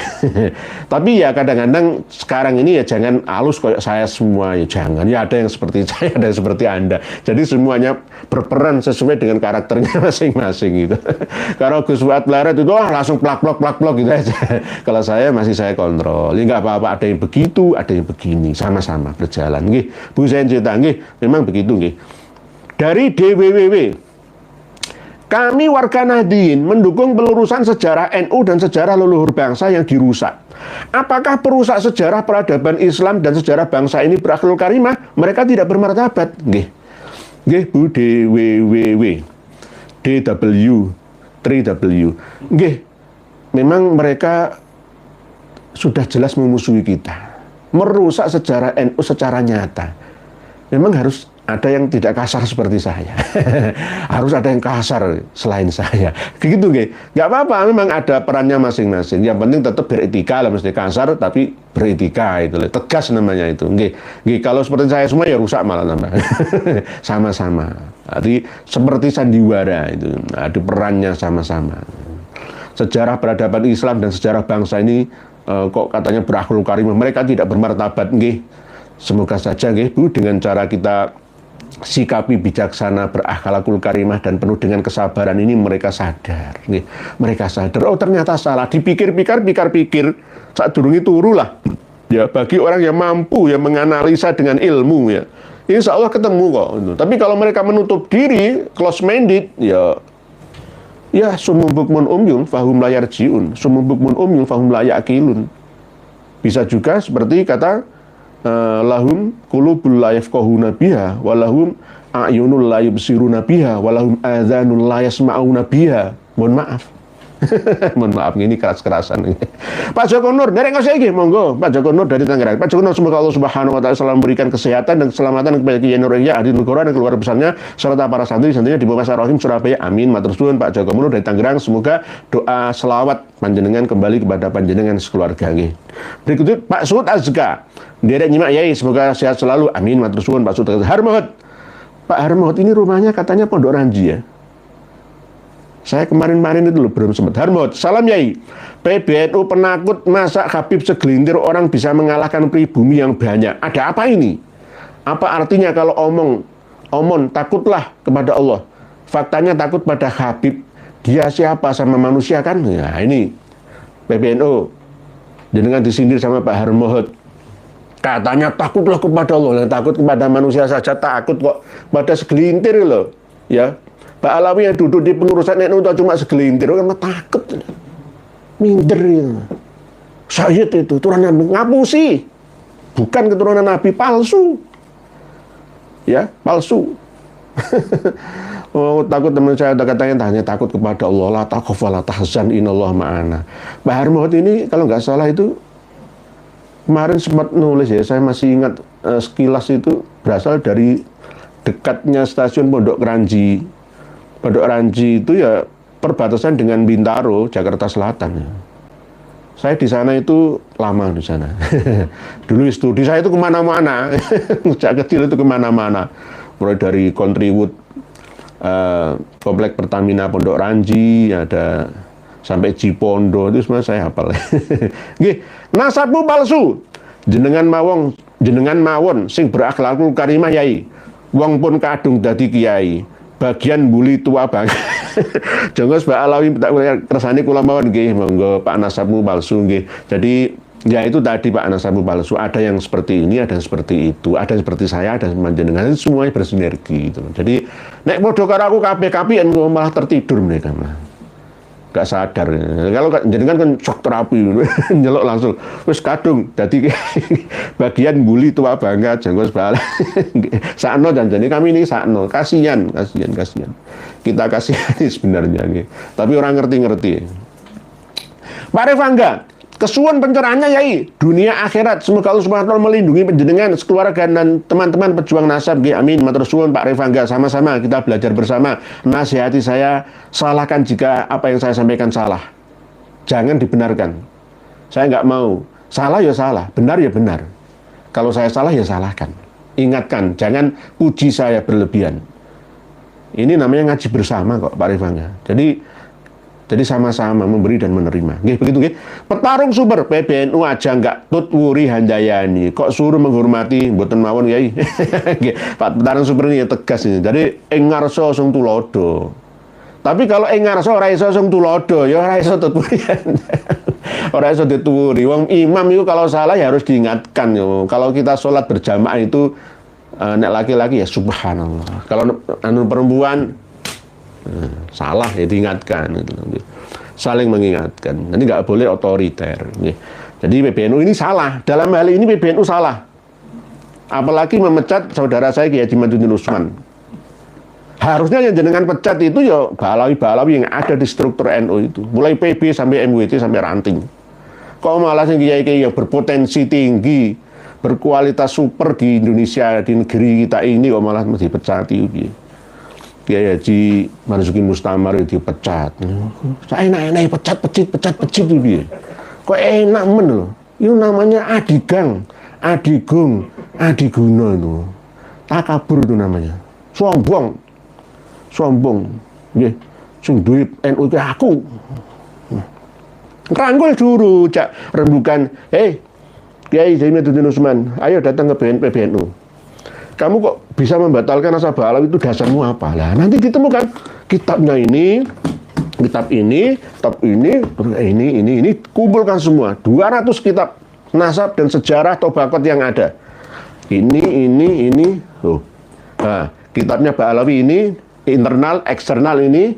Tapi ya kadang-kadang sekarang ini ya jangan halus kayak saya semua, ya jangan. Ya ada yang seperti saya, ada yang seperti Anda. Jadi semuanya berperan sesuai dengan karakternya masing-masing gitu. Kalau Gus Fuad Blaret itu langsung plak-plok gitu aja. Kalau saya masih saya kontrol. Ya nggak apa-apa, ada yang begitu, ada yang begini, sama-sama berjalan. Nggih, Bu Zain cerita nggih, memang begitu nggih. Dari DWWW, kami warga Nahdien mendukung pelurusan sejarah NU dan sejarah leluhur bangsa yang dirusak. Apakah perusak sejarah peradaban Islam dan sejarah bangsa ini berakhlak karimah? Mereka tidak bermartabat. Nggih. Nggih, Bu DWWW. DW 3W. Nggih. Memang mereka sudah jelas memusuhi kita. Merusak sejarah NU secara nyata. Memang harus ada yang tidak kasar seperti saya. Harus ada yang kasar selain saya. Begitu nggih. Nggak apa-apa, memang ada perannya masing-masing. Yang penting tetap beretika lah, mesti kasar tapi beretika itu. Tegas namanya itu. Nggih. Nggih, kalau seperti saya semua ya rusak malah tambah. Sama-sama. Jadi seperti sandiwara itu. Ada perannya sama-sama. Sejarah peradaban Islam dan sejarah bangsa ini kok katanya berakhlak karimah, mereka tidak bermartabat. Nggih. Semoga saja nggih Bu, dengan cara kita sikapi bijaksana, berakhlakul karimah dan penuh dengan kesabaran ini mereka sadar. Nih, mereka sadar, oh ternyata salah. Dipikir-pikir, saat durungi turu lah. Ya, bagi orang yang mampu ya menganalisa dengan ilmu ya, insya Allah ketemu kok. Tapi kalau mereka menutup diri, close-minded, ya summun bukmun umyun fahum la yarji'un, summun bukmun umyun fahum la ya'qilun. Bisa juga seperti kata lahum qulubul la yafqahuna biha walahum a'yunul la yubsiruna biha walahum adzanul la yasma'una biha. Mohon maaf. Mohon maaf, ini keras-kerasan. Pak Joko Nur, dari ngasih lagi, monggo. Pak Joko Nur dari Tangerang. Pak Joko Nur, semoga Allah Subhanahu Wa Taala selalu memberikan kesehatan dan keselamatan kepada Kiai Nur Yahya, Adi Nugoro dan keluarga besarnya serta para santrinya di bawah Rohim Surabaya. Amin. Matur suwun Pak Joko Nur dari Tangerang. Semoga doa selawat panjenengan kembali kepada panjenengan sekeluarga. Berikutnya Pak Sud Azka. Derek nyimak Yai, semoga sehat selalu. Amin. Matur suwun Pak Sud Azka. Harmohot. Pak Harmohot ini rumahnya katanya Pondok Ranji ya. Saya kemarin-kemarin itu loh belum sempat. Harmot, salam Yai. PBNU penakut masa Habib segelintir orang bisa mengalahkan pribumi yang banyak. Ada apa ini? Apa artinya kalau omong takutlah kepada Allah. Faktanya takut pada Habib. Dia siapa sama manusia kan? Nah ini PBNU. Jangan disindir sama Pak Harmohot. Katanya takutlah kepada Allah. Takut kepada manusia saja takut kok. Pada segelintir loh. Ya. Pak Alawi yang duduk di pengurusan NU cuma segelintir, kan takut, minder ya. Sayyid itu turunan ngapusi, bukan keturunan Nabi, palsu, ya palsu. Oh takut teman saya ada katanya hanya takut kepada Allah, la takhaf wa la tahzan innallaha ma'ana. Pak Harmohot ini kalau nggak salah itu kemarin sempat nulis ya, saya masih ingat sekilas itu berasal dari dekatnya stasiun Pondok Ranji. Pondok Ranji itu ya perbatasan dengan Bintaro, Jakarta Selatan. Saya di sana itu lama di sana. Dulu studi saya itu kemana-mana, sejak kecil itu kemana-mana. Mulai dari Countrywood, Komplek Pertamina Pondok Ranji, ada sampai Cipondo itu semua saya hafal. Nggih, nasabmu palsu. Jenengan mawon sing berakhlakul karimah Yai. Wong pun kadung dadi kiai. Bagian bully tua banget. Jongos Pak Alawi tak kersane kula mawon nggih, monggo Pak nasabmu palsu nggih. Jadi ya itu tadi Pak nasabmu palsu, ada yang seperti ini, ada yang seperti itu, ada yang seperti saya, ada yang panjenengan, semuanya bersinergi gitu. Jadi nek padha karo aku kabeh-kabehan malah tertidur mereka mah. Gak sadar. Kalau jenengan kan shock terapi nyelok langsung wis kadung dadi bagian bully tua banget jengkos bal. Sakno janjane kami ini sakno. Kasihan. Kita kasihani sebenarnya nggih. Tapi orang ngerti-ngerti. Pak Revangga, kesuwun pencerahannya Yai, dunia akhirat. Semoga Allah Subhanahu wa taala melindungi panjenengan, sekeluarga dan teman-teman pejuang nasab. Amin. Matur suwun Pak Revangga, sama-sama kita belajar bersama. Nasihati saya, salahkan jika apa yang saya sampaikan salah. Jangan dibenarkan. Saya nggak mau. Salah ya salah, benar ya benar. Kalau saya salah ya salahkan. Ingatkan, jangan puji saya berlebihan. Ini namanya ngaji bersama kok Pak Revangga. Jadi sama-sama memberi dan menerima. Nggih, begitu nggih. Petarung super PBNU aja nggak tut wuri handayani. Kok suruh menghormati mboten mawon Yai. Nggih, Pak petarung super ini ya tegas ini. Jadi ing ngarsa sing tulodo. Tapi kalau ing ngarsa ora iso sing tulodo, ya ora iso tut wuri. Ora iso dituwuri. Wong imam itu kalau salah ya harus diingatkan yo. Kalau kita sholat berjamaah itu nek laki-laki ya subhanallah. Kalau anu perempuan salah ya diingatkan gitu. Saling mengingatkan. Nanti nggak boleh otoriter. Jadi PBNU ini salah. Dalam hal ini PBNU salah. Apalagi memecat saudara saya Kiai Haji Maduddin Usman. Harusnya yang jenengan pecat itu ya Balawi-Balawi yang ada di struktur NU itu. Mulai PB sampai MWT sampai ranting. Kok malah kiai-kiai yang berpotensi tinggi, berkualitas super di Indonesia, di negeri kita ini kok malah dipecati gitu. Kiai Haji Marzuki Mustamar itu dipecat. Saya enak-enak pecat itu dia. Kok enak men loh. Itu namanya adigang, adigung, adiguna itu. Takabur itu namanya. Sombong. Nggih. Sing duwe NU itu aku. Rangkul juru cak rembukan. Kiai Haji Maduddin Usman, ayo datang ke PBNU. Kamu kok bisa membatalkan nasabah Alawi, itu dasarmu apa? Lah nanti ditemukan kitabnya ini, kitab ini, kumpulkan semua 200 kitab nasab dan sejarah Tobaqot yang ada. Ini. Nah, kitabnya Pak Alawi ini, internal, eksternal ini.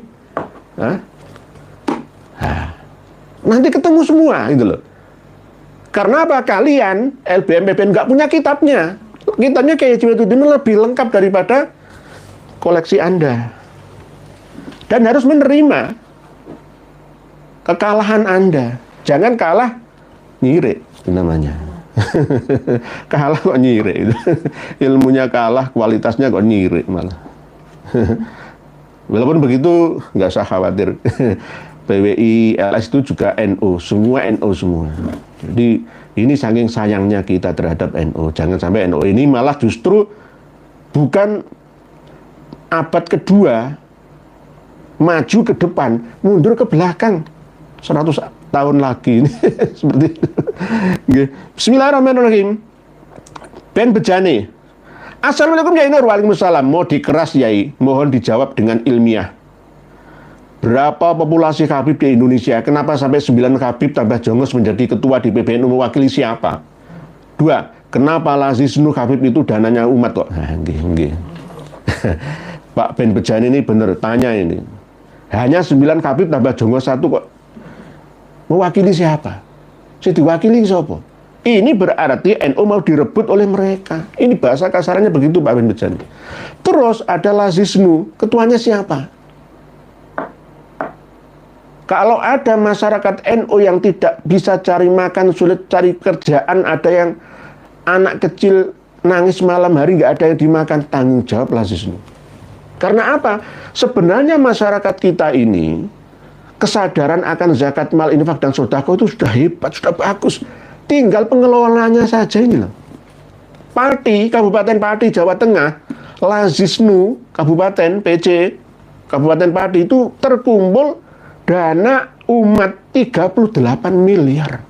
Nah, nanti ketemu semua gitu loh. Karena apa? Kalian LBM PBN nggak punya kitabnya. Kitabnya Kiai Haji Maduddin lebih lengkap daripada koleksi Anda. Dan harus menerima kekalahan Anda. Jangan kalah nyirik namanya. Kalah kok nyirik. Ilmunya kalah, kualitasnya kok nyirik malah. Walaupun begitu, nggak usah khawatir. PWI, LS itu juga NU, semua NU semua. Jadi ini saking sayangnya kita terhadap NU. Jangan sampai NU ini malah justru bukan abad kedua maju ke depan, mundur ke belakang 100 tahun lagi. Seperti itu. Bismillahirrahmanirrahim. Ben Bejani. Assalamualaikum Yai Nur. Waalaikumsalam. Mau dikeras Yai, mohon dijawab dengan ilmiah. Berapa populasi Habib di Indonesia? Kenapa sampai 9 Habib tambah Jongos menjadi ketua di PBNU, mewakili siapa? 2. Kenapa Lazisnu Habib itu dananya umat kok? Pak Ben Bejani ini bener tanya ini. Hanya 9 Habib tambah Jongos 1 kok. Mewakili siapa? Si diwakili siapa? Ini berarti NU mau direbut oleh mereka. Ini bahasa kasarannya begitu Pak Ben Bejani. Terus ada Lazisnu, ketuanya siapa? Kalau ada masyarakat NU yang tidak bisa cari makan, sulit cari kerjaan, ada yang anak kecil nangis malam hari nggak ada yang dimakan, tanggung jawab Lazisnu. Karena apa? Sebenarnya masyarakat kita ini kesadaran akan zakat mal infak dan sodako itu sudah hebat, sudah bagus. Tinggal pengelolanya saja ini loh. Pati, Kabupaten Pati, Jawa Tengah, Lazisnu, Kabupaten PC, Kabupaten Pati itu terkumpul dana umat 38 miliar.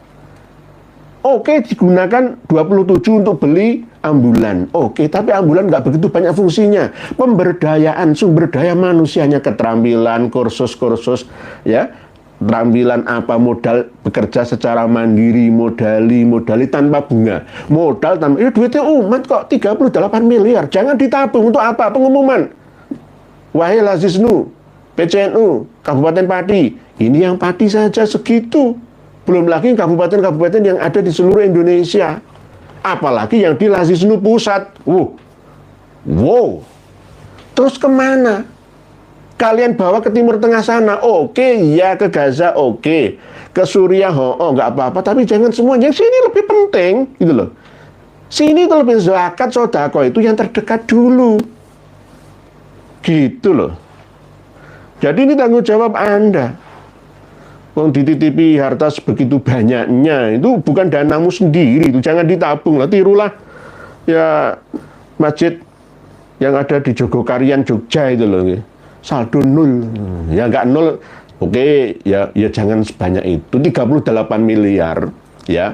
Oke, digunakan 27 untuk beli ambulan. Oke, tapi ambulan nggak begitu banyak fungsinya. Pemberdayaan sumber daya manusianya, keterampilan, kursus-kursus, ya, keterampilan apa, modal bekerja secara mandiri, modali tanpa bunga, modal tanpa, duitnya umat kok 38 miliar. Jangan ditabung untuk apa? Pengumuman. Wahai Lazisnu, PCNU, Kabupaten Pati, ini yang Pati saja segitu. Belum lagi kabupaten-kabupaten yang ada di seluruh Indonesia. Apalagi yang di Lazisnu pusat. Wow. Terus kemana? Kalian bawa ke Timur Tengah sana, oke, ya ke Gaza, oke. Ke Suriah, nggak apa-apa. Tapi jangan semuanya, sini lebih penting, gitu loh. Sini itu lebih zakat, sodako itu yang terdekat dulu. Gitu loh. Jadi ini tanggung jawab Anda. Kalau dititipi harta sebegitu banyaknya, itu bukan danamu sendiri, itu jangan ditabung lah. Tirulah ya masjid yang ada di Jogokarian Jogja itu loh, saldo 0, ya nggak 0, oke, ya jangan sebanyak itu. 38 miliar, ya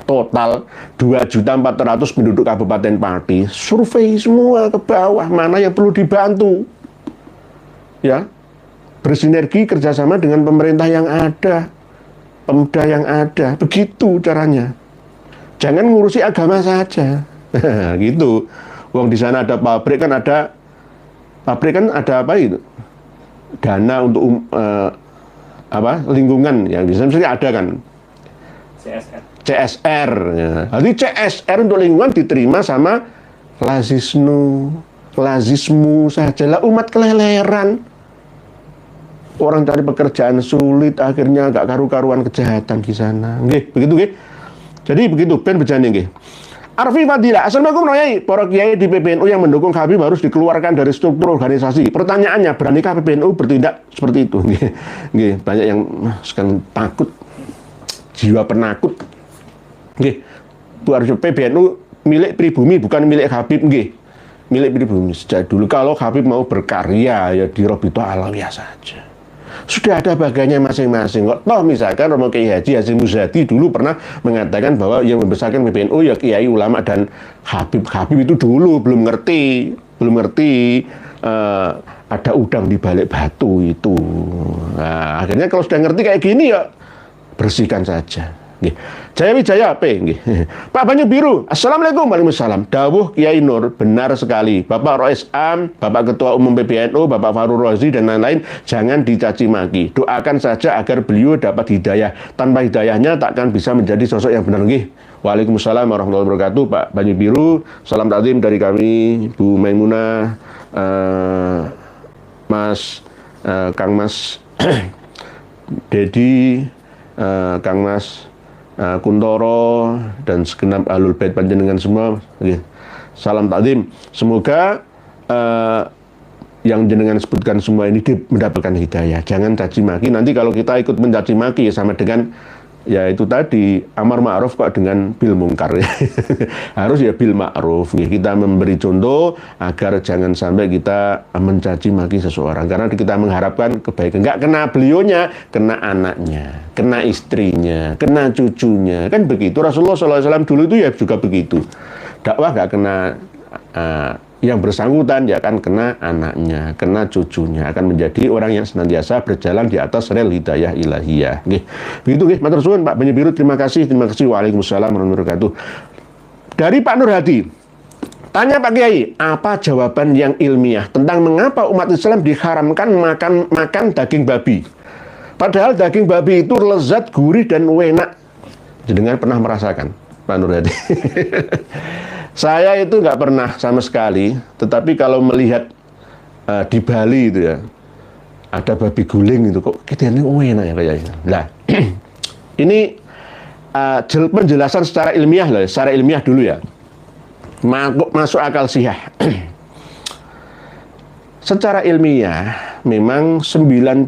total 2.400.000 penduduk Kabupaten Pati. Survei semua ke bawah, mana yang perlu dibantu, ya. Bersinergi kerjasama dengan pemerintah yang ada, pemuda yang ada, begitu caranya. Jangan ngurusi agama saja, gitu. Wong di sana ada pabrik kan ada apa itu? Dana untuk lingkungan yang bisa misalnya ada kan. CSR. Ya. Jadi CSR untuk lingkungan diterima sama Lazismu saja lah, umat keleleran. Orang cari pekerjaan sulit, akhirnya gak karu-karuan kejahatan di sana. Nggih, begitu nggih. Jadi begitu Ben Bejani nggih. Arfi Fadila, Assalamualaikum Yai. Para kiai di PBNU yang mendukung Habib harus dikeluarkan dari struktur organisasi. Pertanyaannya, beranikah PBNU bertindak seperti itu? Nggih, banyak yang sekarang takut, jiwa penakut. Nggih, PBNU milik pribumi, bukan milik Habib nggih. Milik pribumi sejak dulu. Kalau Habib mau berkarya ya di Robito Alawiyah saja. Sudah ada bagiannya masing-masing kok. Toh misalkan Romo Kiai Haji Hasyim Muzadi dulu pernah mengatakan bahwa yang membesarkan PBNU ya kiai ulama dan Habib itu dulu belum ngerti ada udang di balik batu itu. Nah, akhirnya kalau sudah ngerti kayak gini ya bersihkan saja. Nggih. Jaya Wijaya P. Nggih. Pak Banyu Biru, Assalamualaikum. Waalaikumsalam. Dawuh Kiai Nur benar sekali. Bapak Rois Am, Bapak Ketua Umum PBNU, Bapak Farul Razi dan lain-lain jangan dicaci maki. Doakan saja agar beliau dapat hidayah. Tanpa hidayahnya takkan bisa menjadi sosok yang benar. Nggih. Waalaikumsalam warahmatullahi wabarakatuh. Pak Banyu Biru, salam takzim dari kami, Bu Maimunah, Mas Kang Mas Dedi, Kang Mas Kuntoro, dan segenap ahlul bait panjenengan semua. Salam takdim. Semoga yang jenengan sebutkan semua ini mendapatkan hidayah. Jangan caci maki. Nanti kalau kita ikut mencaci maki sama dengan ya itu tadi amar ma'ruf kok dengan bil mungkar. Harus ya bil ma'ruf. Kita memberi contoh agar jangan sampai kita mencaci maki seseorang, karena kita mengharapkan kebaikan. Enggak kena beliaunya, kena anaknya, kena istrinya, kena cucunya. Kan begitu. Rasulullah SAW dulu itu ya juga begitu. Dakwah nggak kena yang bersangkutan, ya kan kena anaknya, kena cucunya, akan menjadi orang yang senantiasa berjalan di atas rel hidayah ilahiyah. Begitu matur suwun Pak Benny Biru, terima kasih. Waalaikumsalam warahmatullahi wabarakatuh. Dari Pak Nur Hadi, tanya Pak Kiai, apa jawaban yang ilmiah tentang mengapa umat Islam diharamkan makan daging babi? Padahal daging babi itu lezat, gurih, dan enak. Jenengan pernah merasakan, Pak Nur Hadi? Saya itu nggak pernah sama sekali, tetapi kalau melihat di Bali itu ya, ada babi guling itu, kok kita ini enak ya kayaknya. Nah, ini penjelasan secara ilmiah lah, secara ilmiah dulu ya. Masuk akal sihah. Secara ilmiah, memang 99%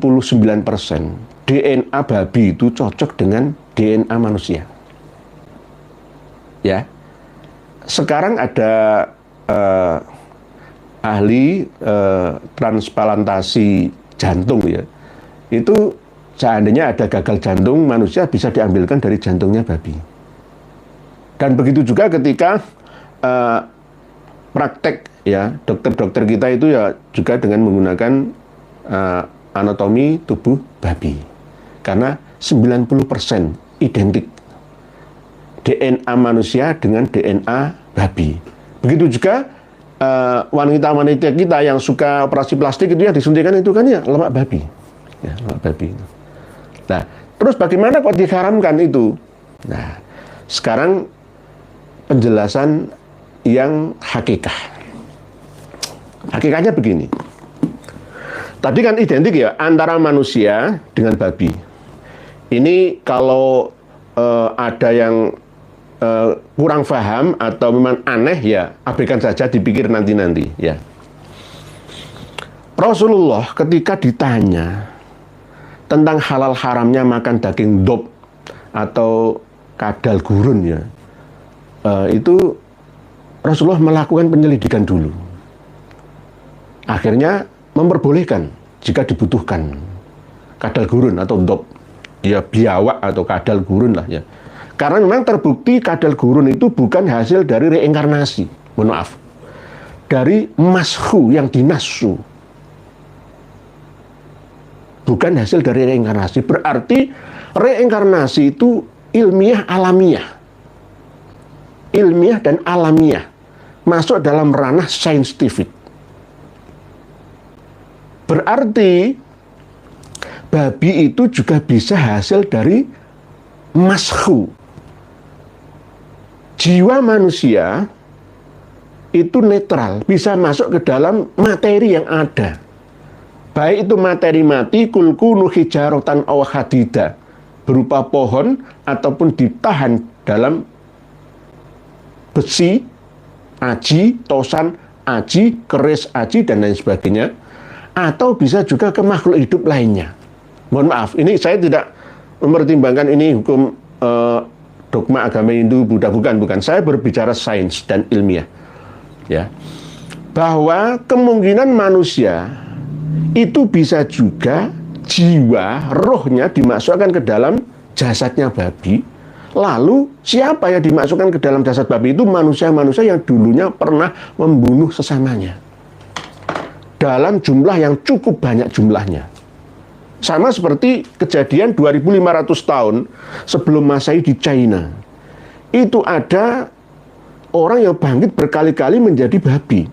DNA babi itu cocok dengan DNA manusia. Ya. Sekarang ada ahli transplantasi jantung ya. Itu seandainya ada gagal jantung, manusia bisa diambilkan dari jantungnya babi. Dan begitu juga ketika praktek ya, dokter-dokter kita itu ya juga dengan menggunakan anatomi tubuh babi. Karena 90% identik DNA manusia dengan DNA babi. Begitu juga wanita-wanita kita yang suka operasi plastik itu yang disuntikan itu kan ya lemak babi. Ya, lemak babi. Nah, terus bagaimana kok diharamkan itu? Nah, sekarang penjelasan yang hakikah. Hakikatnya begini. Tadi kan identik ya antara manusia dengan babi. Ini kalau ada yang kurang paham atau memang aneh ya abaikan saja, dipikir nanti ya. Rasulullah ketika ditanya tentang halal haramnya makan daging dob atau kadal gurun ya, itu Rasulullah melakukan penyelidikan dulu. Akhirnya memperbolehkan jika dibutuhkan kadal gurun atau dob, ya biawak atau kadal gurun lah ya. Karena memang terbukti kadal gurun itu bukan hasil dari reinkarnasi, mohon maaf, dari mashu yang dinasu, bukan hasil dari reinkarnasi. Berarti reinkarnasi itu ilmiah alamiah, ilmiah dan alamiah, masuk dalam ranah saintifik. Berarti babi itu juga bisa hasil dari mashu. Jiwa manusia itu netral, bisa masuk ke dalam materi yang ada. Baik itu materi mati, kulkunu hijarotan aw hadida, berupa pohon ataupun ditahan dalam besi, aji, tosan, aji, keris aji, dan lain sebagainya. Atau bisa juga ke makhluk hidup lainnya. Mohon maaf, ini saya tidak mempertimbangkan ini hukum dogma agama Hindu, Buddha, bukan. Saya berbicara sains dan ilmiah. Ya. Bahwa kemungkinan manusia itu bisa juga jiwa, rohnya dimasukkan ke dalam jasadnya babi. Lalu siapa yang dimasukkan ke dalam jasad babi itu manusia-manusia yang dulunya pernah membunuh sesamanya. Dalam jumlah yang cukup banyak jumlahnya. Sama seperti kejadian 2500 tahun sebelum Masehi di China. Itu ada orang yang bangkit berkali-kali menjadi babi.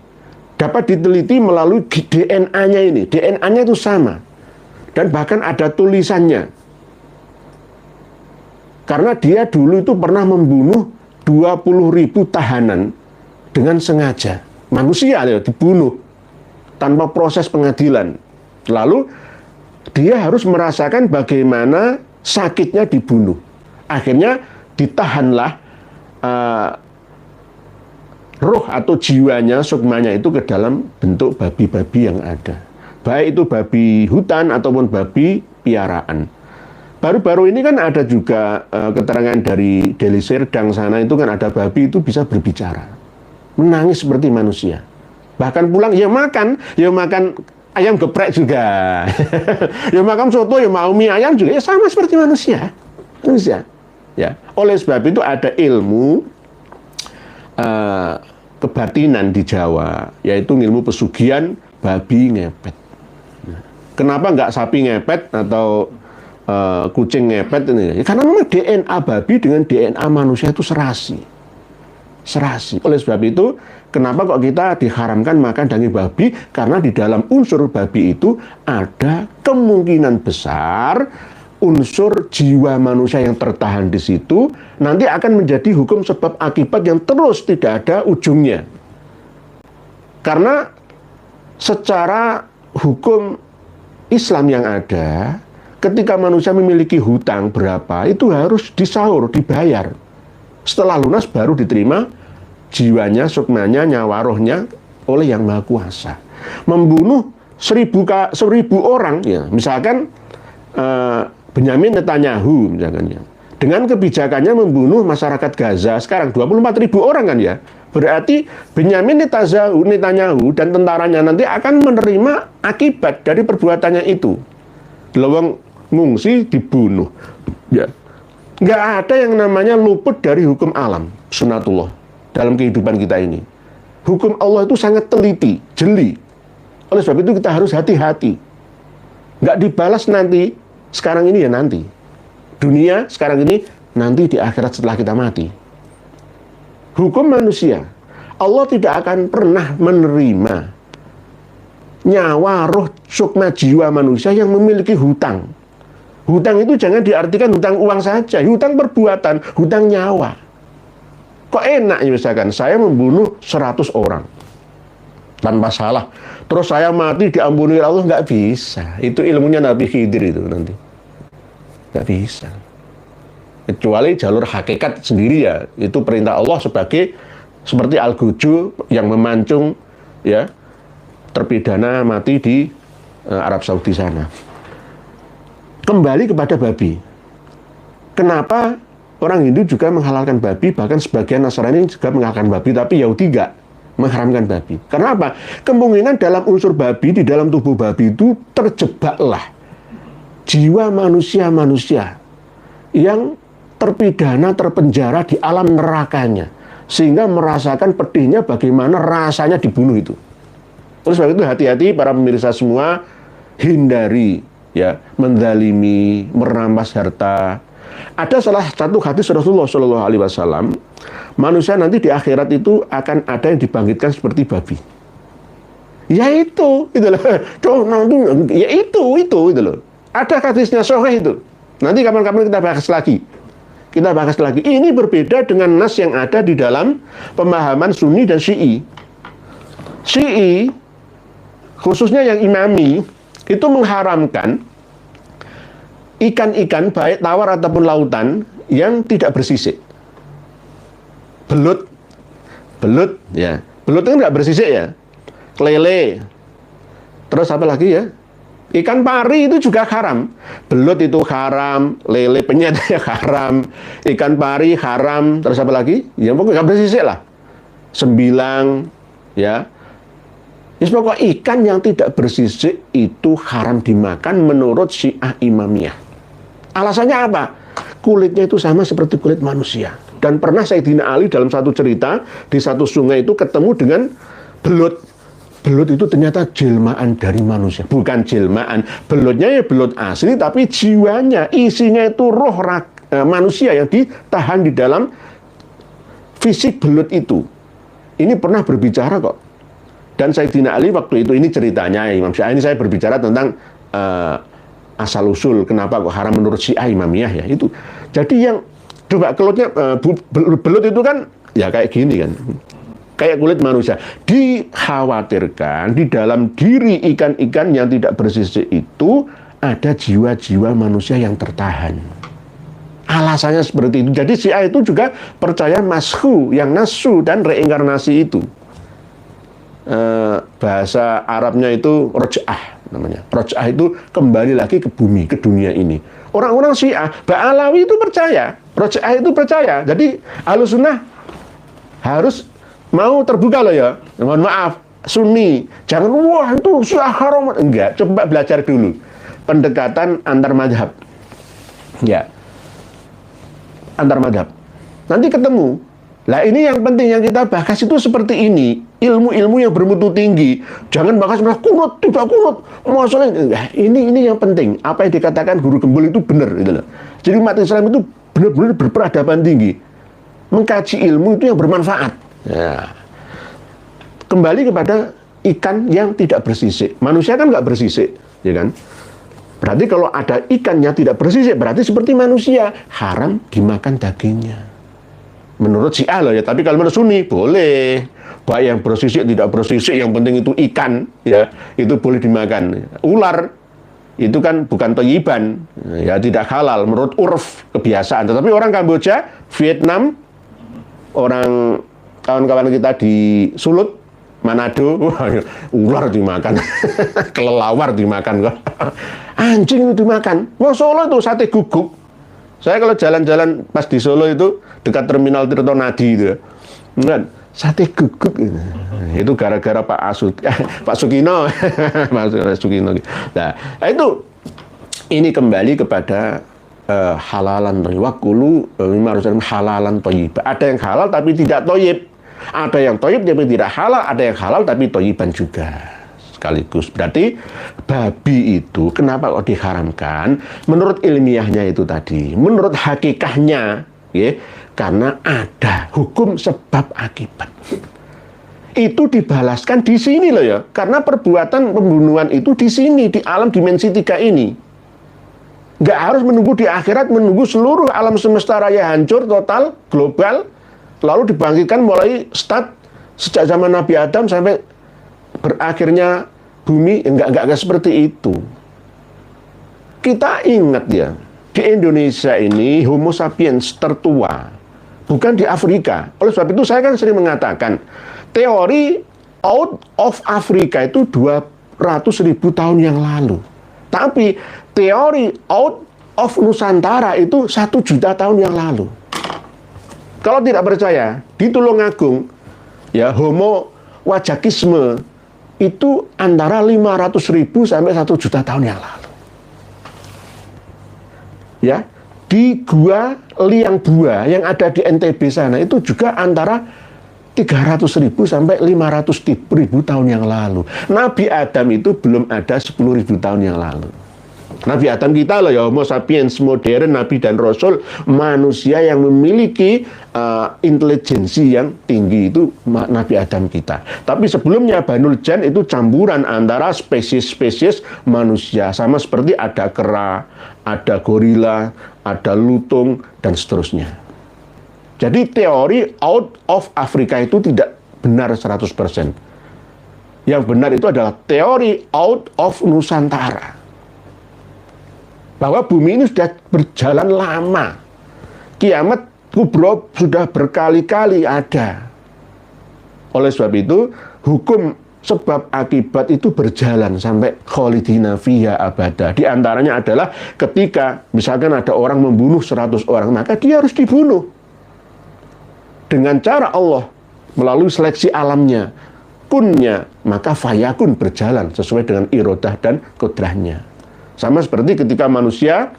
Dapat diteliti melalui DNA-nya ini. DNA-nya itu sama. Dan bahkan ada tulisannya. Karena dia dulu itu pernah membunuh 20.000 tahanan dengan sengaja. Manusia ya, dibunuh tanpa proses pengadilan. Lalu dia harus merasakan bagaimana sakitnya dibunuh. Akhirnya ditahanlah roh atau jiwanya, sukmanya itu ke dalam bentuk babi-babi yang ada. Baik itu babi hutan ataupun babi piaraan. Baru-baru ini kan ada juga keterangan dari Deli Serdang sana, itu kan ada babi itu bisa berbicara, menangis seperti manusia. Bahkan pulang ya makan ayam geprek juga. Ya makan soto, ya mau mie ayam juga, ya sama seperti manusia. Ya. Oleh sebab itu ada ilmu kebatinan di Jawa, yaitu ilmu pesugihan babi ngepet. Kenapa nggak sapi ngepet atau kucing ngepet ini? Ya, karena memang DNA babi dengan DNA manusia itu serasi. Oleh sebab itu, kenapa kok kita diharamkan makan daging babi? Karena di dalam unsur babi itu ada kemungkinan besar unsur jiwa manusia yang tertahan di situ nanti akan menjadi hukum sebab akibat yang terus tidak ada ujungnya. Karena secara hukum Islam yang ada, ketika manusia memiliki hutang berapa, itu harus disaur, dibayar. Setelah lunas baru diterima jiwanya, sukmanya, nyawa rohnya oleh Yang Maha Kuasa. Membunuh 1000 orang, ya, misalkan Benyamin Netanyahu misalkan, ya, dengan kebijakannya membunuh masyarakat Gaza sekarang 24.000 orang kan ya. Berarti Benyamin Netanyahu dan tentaranya nanti akan menerima akibat dari perbuatannya itu. Leweng ngungsi dibunuh. Ya. Nggak ada yang namanya luput dari hukum alam, sunatullah, dalam kehidupan kita ini. Hukum Allah itu sangat teliti, jeli. Oleh sebab itu kita harus hati-hati. Nggak dibalas nanti, sekarang ini ya nanti. Dunia sekarang ini, nanti di akhirat setelah kita mati. Hukum manusia, Allah tidak akan pernah menerima nyawa, roh, sukma jiwa manusia yang memiliki hutang. Hutang itu jangan diartikan hutang uang saja, hutang perbuatan, hutang nyawa. Kok enak ya misalkan, saya membunuh 100 orang tanpa salah, terus saya mati diampuni Allah, nggak bisa. Itu ilmunya Nabi Khidir itu nanti. Nggak bisa. Kecuali jalur hakikat sendiri ya, itu perintah Allah sebagai seperti Al-Guju yang memancung ya terpidana mati di Arab Saudi sana. Kembali kepada babi. Kenapa orang Hindu juga menghalalkan babi, bahkan sebagian Nasrani juga menghalalkan babi, tapi Yahudi tidak mengharamkan babi. Karena apa? Kemungkinan dalam unsur babi, di dalam tubuh babi itu terjebaklah jiwa manusia-manusia yang terpidana, terpenjara di alam nerakanya, sehingga merasakan pedihnya bagaimana rasanya dibunuh itu. Oleh sebab itu hati-hati para pemirsa semua, hindari ya menzalimi, merampas harta. Ada salah satu hadis Rasulullah Shallallahu Alaihi Wasallam, manusia nanti di akhirat itu akan ada yang dibangkitkan seperti babi. Ya itu loh. Ya itu loh. Ada hadisnya sahih itu. Nanti kapan-kapan kita bahas lagi. Ini berbeda dengan nas yang ada di dalam pemahaman Sunni dan Syi'i. Syi'i, khususnya yang Imami, itu mengharamkan ikan-ikan baik tawar ataupun lautan yang tidak bersisik. Belut ya. Belut itu nggak bersisik ya. Lele. Terus apa lagi ya? Ikan pari itu juga haram. Belut itu haram, lele penyet ya haram, ikan pari haram, terus apa lagi? Ya pokoknya nggak bersisik lah. Sembilang, ya. Pokoknya ikan yang tidak bersisik itu haram dimakan menurut Syiah Imamiyah. Alasannya apa? Kulitnya itu sama seperti kulit manusia. Dan pernah Sayyidina Ali dalam satu cerita di satu sungai itu ketemu dengan belut. Belut itu ternyata jelmaan dari manusia. Bukan jelmaan, belutnya ya belut asli, tapi jiwanya, isinya itu roh manusia yang ditahan di dalam fisik belut itu. Ini pernah berbicara kok. Dan Sayyidina Ali waktu itu, ini ceritanya Imam Syiah, ini saya berbicara tentang asal-usul kenapa kok haram menurut Syiah Imamiyah ya. Itu. Jadi yang, coba kelutnya, belut itu kan, ya kayak gini kan. Kayak kulit manusia. Dikhawatirkan di dalam diri ikan-ikan yang tidak bersisik itu ada jiwa-jiwa manusia yang tertahan. Alasannya seperti itu. Jadi Syiah itu juga percaya mashu, yang nasu dan reinkarnasi itu. Bahasa Arabnya itu roj'ah namanya. Roj'ah itu kembali lagi ke bumi, ke dunia ini. Orang-orang Syiah, Ba'alawi itu percaya, roj'ah itu percaya. Jadi Ahlussunnah harus mau terbuka loh ya. Mohon maaf, Sunni jangan wah itu Syiah haram. Enggak, coba belajar dulu pendekatan antar madhab. Ya, antar madhab. Nanti ketemu. Lah ini yang penting yang kita bahas itu seperti ini. Ilmu-ilmu yang bermutu tinggi. Jangan bahas kunut, tidak kunut. Masalah ini yang penting. Apa yang dikatakan Guru Gembul itu benar gitu loh. Jadi umat Islam itu benar-benar berperadaban tinggi. Mengkaji ilmu itu yang bermanfaat. Ya. Kembali kepada ikan yang tidak bersisik. Manusia kan nggak bersisik, ya kan? Berarti kalau ada ikannya tidak bersisik, berarti seperti manusia, haram dimakan dagingnya. Menurut Syiah loh ya, tapi kalau menurut Sunni boleh. Baik yang bersisik tidak bersisik, yang penting itu ikan, ya itu boleh dimakan. Ular itu kan bukan thayyiban, ya tidak halal menurut urf kebiasaan. Tetapi orang Kamboja, Vietnam, orang kawan-kawan kita di Sulut, Manado, ular dimakan, kelelawar dimakan kok, anjing itu dimakan. Wah Solo itu sate guguk. Saya kalau jalan-jalan pas di Solo itu dekat terminal Tirtonadi itu, kan sate guguk itu gara-gara Pak Sukino, Pak Sukino. Nah itu ini kembali kepada halalan thayyib. Wakulu halalan thayyib. Ada yang halal tapi tidak thayyib. Ada yang thayyib tapi tidak halal, ada yang halal tapi thayyiban juga sekaligus. Berarti babi itu kenapa kok diharamkan? Menurut ilmiahnya itu tadi, menurut hakikahnya, ya, karena ada hukum sebab akibat. Itu dibalaskan di sini loh ya, karena perbuatan pembunuhan itu di sini, di alam dimensi 3 ini. Nggak harus menunggu di akhirat, menunggu seluruh alam semesta raya hancur total, global, lalu dibangkitkan mulai start sejak zaman Nabi Adam sampai berakhirnya bumi. Enggak seperti itu. Kita ingat ya, di Indonesia ini Homo sapiens tertua, bukan di Afrika. Oleh sebab itu saya kan sering mengatakan, teori out of Afrika itu 200.000 tahun yang lalu. Tapi teori out of Nusantara itu 1 juta tahun yang lalu. Kalau tidak percaya, di Tulungagung, ya Homo wajakisme itu antara 500.000 sampai 1 juta tahun yang lalu. Ya, di Gua Liang Bua yang ada di NTB sana itu juga antara 300.000 sampai 500.000 tahun yang lalu. Nabi Adam itu belum ada 10.000 tahun yang lalu. Nabi Adam kita loh ya, Homo sapiens modern, Nabi dan Rasul, manusia yang memiliki intelijensi yang tinggi itu Nabi Adam kita. Tapi sebelumnya Banul Jan itu campuran antara spesies-spesies manusia, sama seperti ada kera, ada gorila, ada lutung, dan seterusnya. Jadi teori out of Africa itu tidak benar 100%. Yang benar itu adalah teori out of Nusantara. Bahwa bumi ini sudah berjalan lama. Kiamat kubro sudah berkali-kali ada. Oleh sebab itu, hukum sebab akibat itu berjalan sampai khalidina fiha abada. Di antaranya adalah ketika misalkan ada orang membunuh 100 orang, maka dia harus dibunuh. Dengan cara Allah, melalui seleksi alamnya, kunnya, maka fayakun berjalan sesuai dengan irodah dan kodrahnya. Sama seperti ketika manusia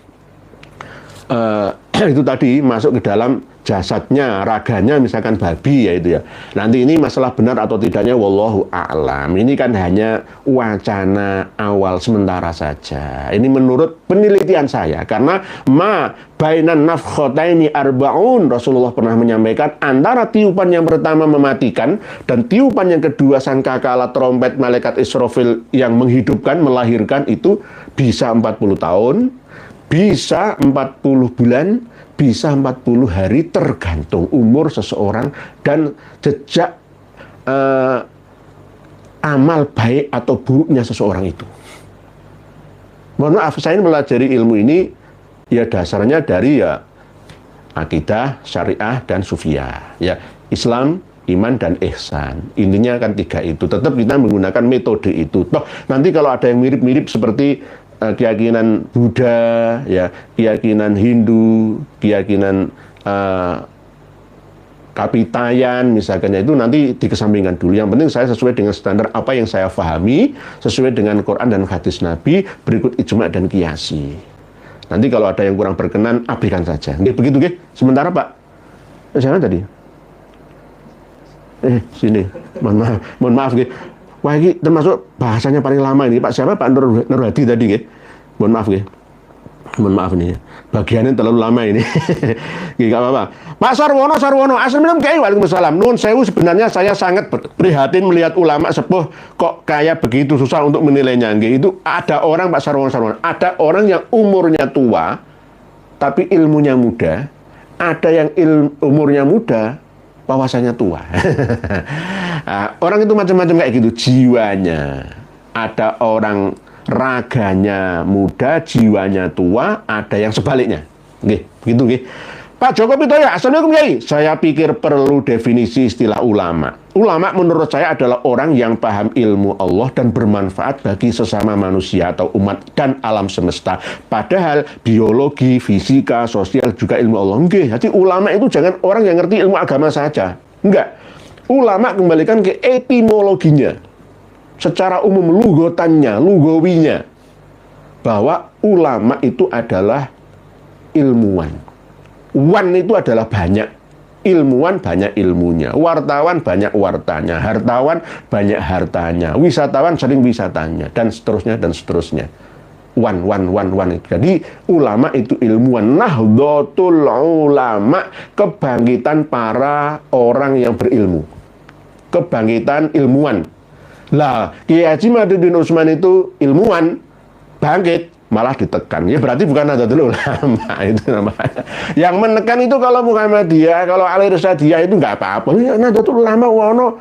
itu tadi masuk ke dalam jasadnya, raganya misalkan babi ya itu ya. Nanti ini masalah benar atau tidaknya wallahu a'lam. Ini kan hanya wacana awal sementara saja. Ini menurut penelitian saya, karena ma bainan nafkhataini arbaun, Rasulullah pernah menyampaikan antara tiupan yang pertama mematikan dan tiupan yang kedua sangkakala trompet malaikat Israfil yang menghidupkan, melahirkan itu bisa 40 tahun, bisa 40 bulan, bisa 40 hari, tergantung umur seseorang dan jejak amal baik atau buruknya seseorang itu. Mohon maaf, saya ini pelajari ilmu ini ya dasarnya dari ya akidah, syariah, dan sufiyah. Ya, Islam, iman, dan ihsan. Intinya kan 3 itu. Tetap kita menggunakan metode itu. Toh nanti kalau ada yang mirip-mirip seperti keyakinan Buddha, ya, keyakinan Hindu, keyakinan Kapitayan misalkan, itu nanti dikesampingkan dulu. Yang penting saya sesuai dengan standar apa yang saya pahami, sesuai dengan Quran dan hadis Nabi, berikut ijma' dan qiyasi. Nanti kalau ada yang kurang berkenan, abaikan saja. Begitu, Ge. Sementara Pak, jangan tadi. Sini. Mohon maaf, Ge. Wah, ini termasuk bahasanya paling lama ini. Pak siapa? Pak Nur Hadi tadi, Ge. Mohon maaf, Ge. Mohon maaf nih, bagiannya terlalu lama ini. Gak apa-apa. Pak Sarwono, assalamualaikum Kiai. Waalaikumsalam. Nun sewu, sebenarnya saya sangat prihatin melihat ulama sepuh kok kayak begitu susah untuk menilainya. Itu ada orang, Pak Sarwono, ada orang yang umurnya tua tapi ilmunya muda, ada yang umurnya muda wawasannya tua. Nah, orang itu macam-macam kayak gitu jiwanya. Ada orang raganya muda, jiwanya tua, ada yang sebaliknya. Begitu, nggih. Pak Joko Pitoyo, assalamualaikum Kiai. Saya pikir perlu definisi istilah ulama. Ulama menurut saya adalah orang yang paham ilmu Allah dan bermanfaat bagi sesama manusia atau umat dan alam semesta. Padahal biologi, fisika, sosial juga ilmu Allah. Nggih. Jadi ulama itu jangan orang yang ngerti ilmu agama saja. Enggak. Ulama kembalikan ke etimologinya. Secara umum lugawinya, bahwa ulama itu adalah ilmuwan. Wan itu adalah banyak, ilmuwan banyak ilmunya, wartawan banyak wartanya, hartawan banyak hartanya, wisatawan sering wisatanya, dan seterusnya dan seterusnya. Wan itu. Jadi ulama itu ilmuwan. Nahdlatul ulama, kebangkitan para orang yang berilmu, kebangkitan ilmuwan. Lah, Kiai Haji Madudin Utsman itu ilmuwan, bangkit, malah ditekan. Ya berarti bukan Nahdlatul Ulama itu namanya. Yang menekan itu kalau Muhammadiyah, kalau Al-Irsyadiyah itu nggak apa-apa. Ya, Nahdlatul Ulama wono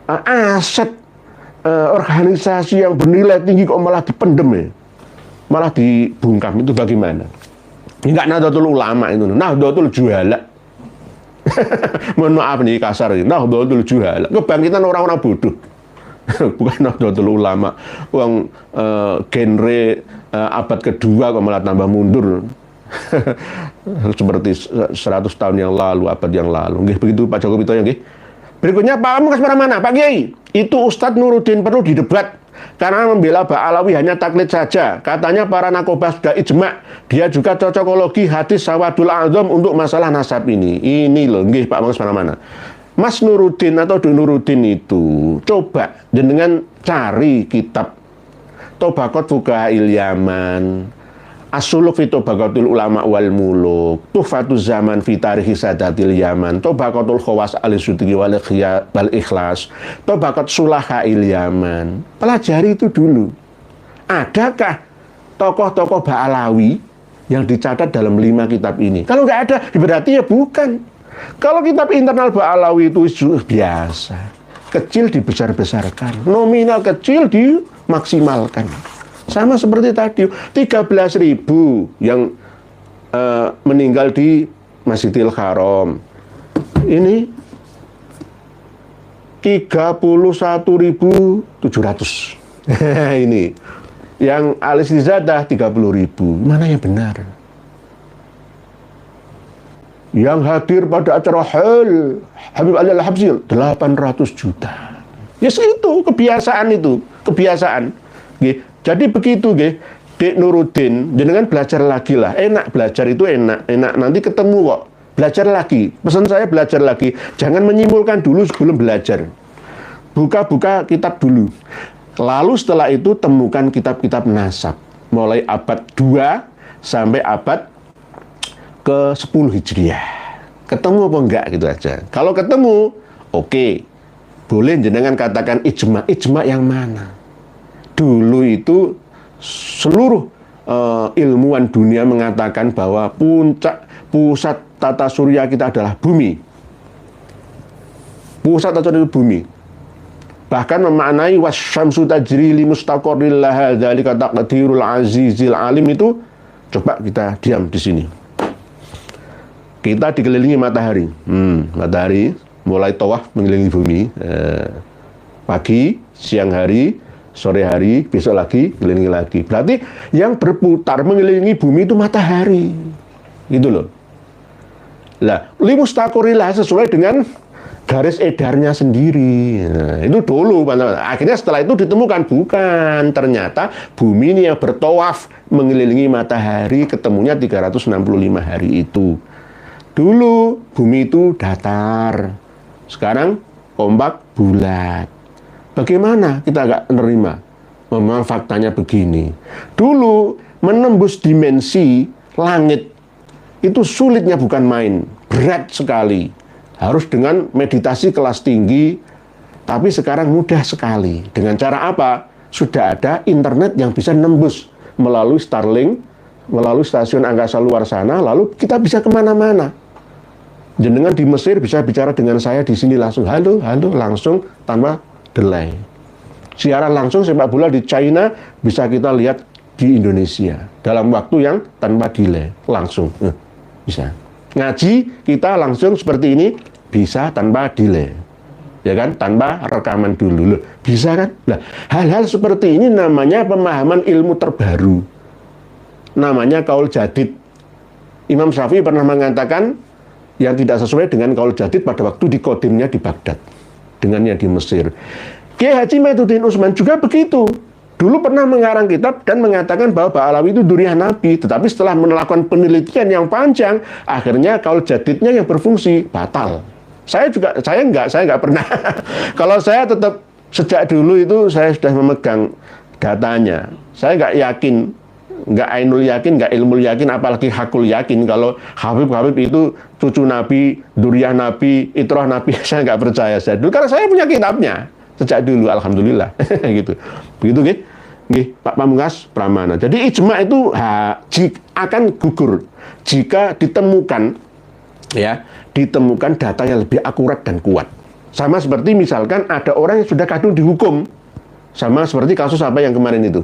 aset organisasi yang bernilai tinggi kok malah dipendem ya. Malah dibungkam, itu bagaimana? Enggak Nahdlatul Ulama itu, Nahdlatul Juhala. Mohon maaf nih kasar ini. Nahdlatul Juhala, kebangkitan orang-orang bodoh. Bukan Nahdlatul Ulama. Uang genre abad kedua kok malah tambah mundur. Seperti 100 tahun yang lalu, abad yang lalu. Nggih, begitu Pak Joko Pitoyo nggih. Berikutnya Pak Pamungkas mana? Pak Kiai, itu Ustadz Nuruddin perlu didebat karena membela Ba'alawi hanya taklid saja. Katanya para nakobah sudah ijma'. Dia juga cocokologi hadis Sawadul A'zam untuk masalah nasab ini. Ini loh, nggih Pak Pamungkas mana? Mas Nuruddin atau Dun Nuruddin itu coba dengan cari kitab Tobaqat Fuqaha'il Yaman, As-Suluk fi Tobaqatul Ulama wal Muluk, Tuhfatuz Zaman fi Tarikhi Sadatil Yaman, Tobaqatul Khawas al-Sudri wal Ikhlas, Tobaqat Sulaha'il Yaman. Pelajari itu dulu. Adakah tokoh-tokoh Ba'alawi yang dicatat dalam 5 kitab ini? Kalau nggak ada, berarti ya bukan. Kalau kitab internal Ba'alawi itu biasa, kecil dibesar-besarkan, nominal kecil dimaksimalkan. Sama seperti tadi, 13.000 yang meninggal di Masjidil Haram. Ini 31.700. Ini yang Al-Istizadah 30.000. Mana yang benar? Yang hadir pada acara Habib Ali Al-Habsyi 800 juta. Yes, itu kebiasaan itu, kebiasaan. Jadi begitu, Dek Nuruddin, jenengan belajar lagi lah. Enak belajar itu enak. Nanti ketemu kok. Belajar lagi. Pesan saya belajar lagi. Jangan menyimpulkan dulu sebelum belajar. Buka-buka kitab dulu. Lalu setelah itu temukan kitab-kitab nasab. Mulai abad 2 sampai abad ke-10 Hijriah. Ketemu apa enggak gitu aja. Kalau ketemu, oke. Boleh jenengan katakan ijma. Ijma yang mana? Dulu itu seluruh ilmuwan dunia mengatakan bahwa pusat tata surya kita adalah bumi. Pusat tata surya itu bumi. Bahkan memaknai wasyamsu tajri li mustaqarril laha dzalika taqdirul azizil alim itu, coba kita diam di sini. Kita dikelilingi matahari. Matahari mulai tawaf mengelilingi bumi. Pagi, siang hari, sore hari, besok lagi, kelilingi lagi. Berarti yang berputar mengelilingi bumi itu matahari. Gitu loh. Lah, li mustaqarril laha sesuai dengan garis edarnya sendiri. Nah, itu dulu. Akhirnya setelah itu ditemukan bukan, ternyata bumi ini yang bertawaf mengelilingi matahari, ketemunya 365 hari itu. Dulu bumi itu datar, sekarang kompak bulat. Bagaimana kita nggak menerima? Memang faktanya begini. Dulu menembus dimensi langit itu sulitnya bukan main, berat sekali. Harus dengan meditasi kelas tinggi, tapi sekarang mudah sekali. Dengan cara apa? Sudah ada internet yang bisa nembus melalui Starlink, melalui stasiun angkasa luar sana, lalu kita bisa kemana-mana. Jenengan di Mesir bisa bicara dengan saya di sini langsung, halo, langsung tanpa delay. Siaran langsung sepak bola di China bisa kita lihat di Indonesia dalam waktu yang tanpa delay, langsung bisa. Ngaji kita langsung seperti ini bisa tanpa delay, ya kan, tanpa rekaman dulu. Loh, bisa kan? Nah, hal-hal seperti ini namanya pemahaman ilmu terbaru, namanya kaul jadid. Imam Syafi'i pernah mengatakan yang tidak sesuai dengan kaul jadid pada waktu dikodimnya di Baghdad, dengannya di Mesir. Kiai Haji Maiduddin Utsman juga begitu. Dulu pernah mengarang kitab dan mengatakan bahwa Ba'alawi itu duriah Nabi, tetapi setelah melakukan penelitian yang panjang, akhirnya kaul jadidnya yang berfungsi batal. Saya nggak pernah. Kalau saya tetap sejak dulu itu saya sudah memegang datanya. Saya nggak yakin, nggak ainul yakin, nggak ilmu yakin, apalagi hakul yakin. Kalau Habib itu cucu Nabi, duriah Nabi, itrah Nabi, saya nggak percaya saya dulu karena saya punya kitabnya sejak dulu, alhamdulillah. Gitu, begitu gitu. Pak Pamungkas Pramana. Jadi ijma itu akan gugur jika ditemukan data yang lebih akurat dan kuat. Sama seperti misalkan ada orang yang sudah kadung dihukum, sama seperti kasus apa yang kemarin itu,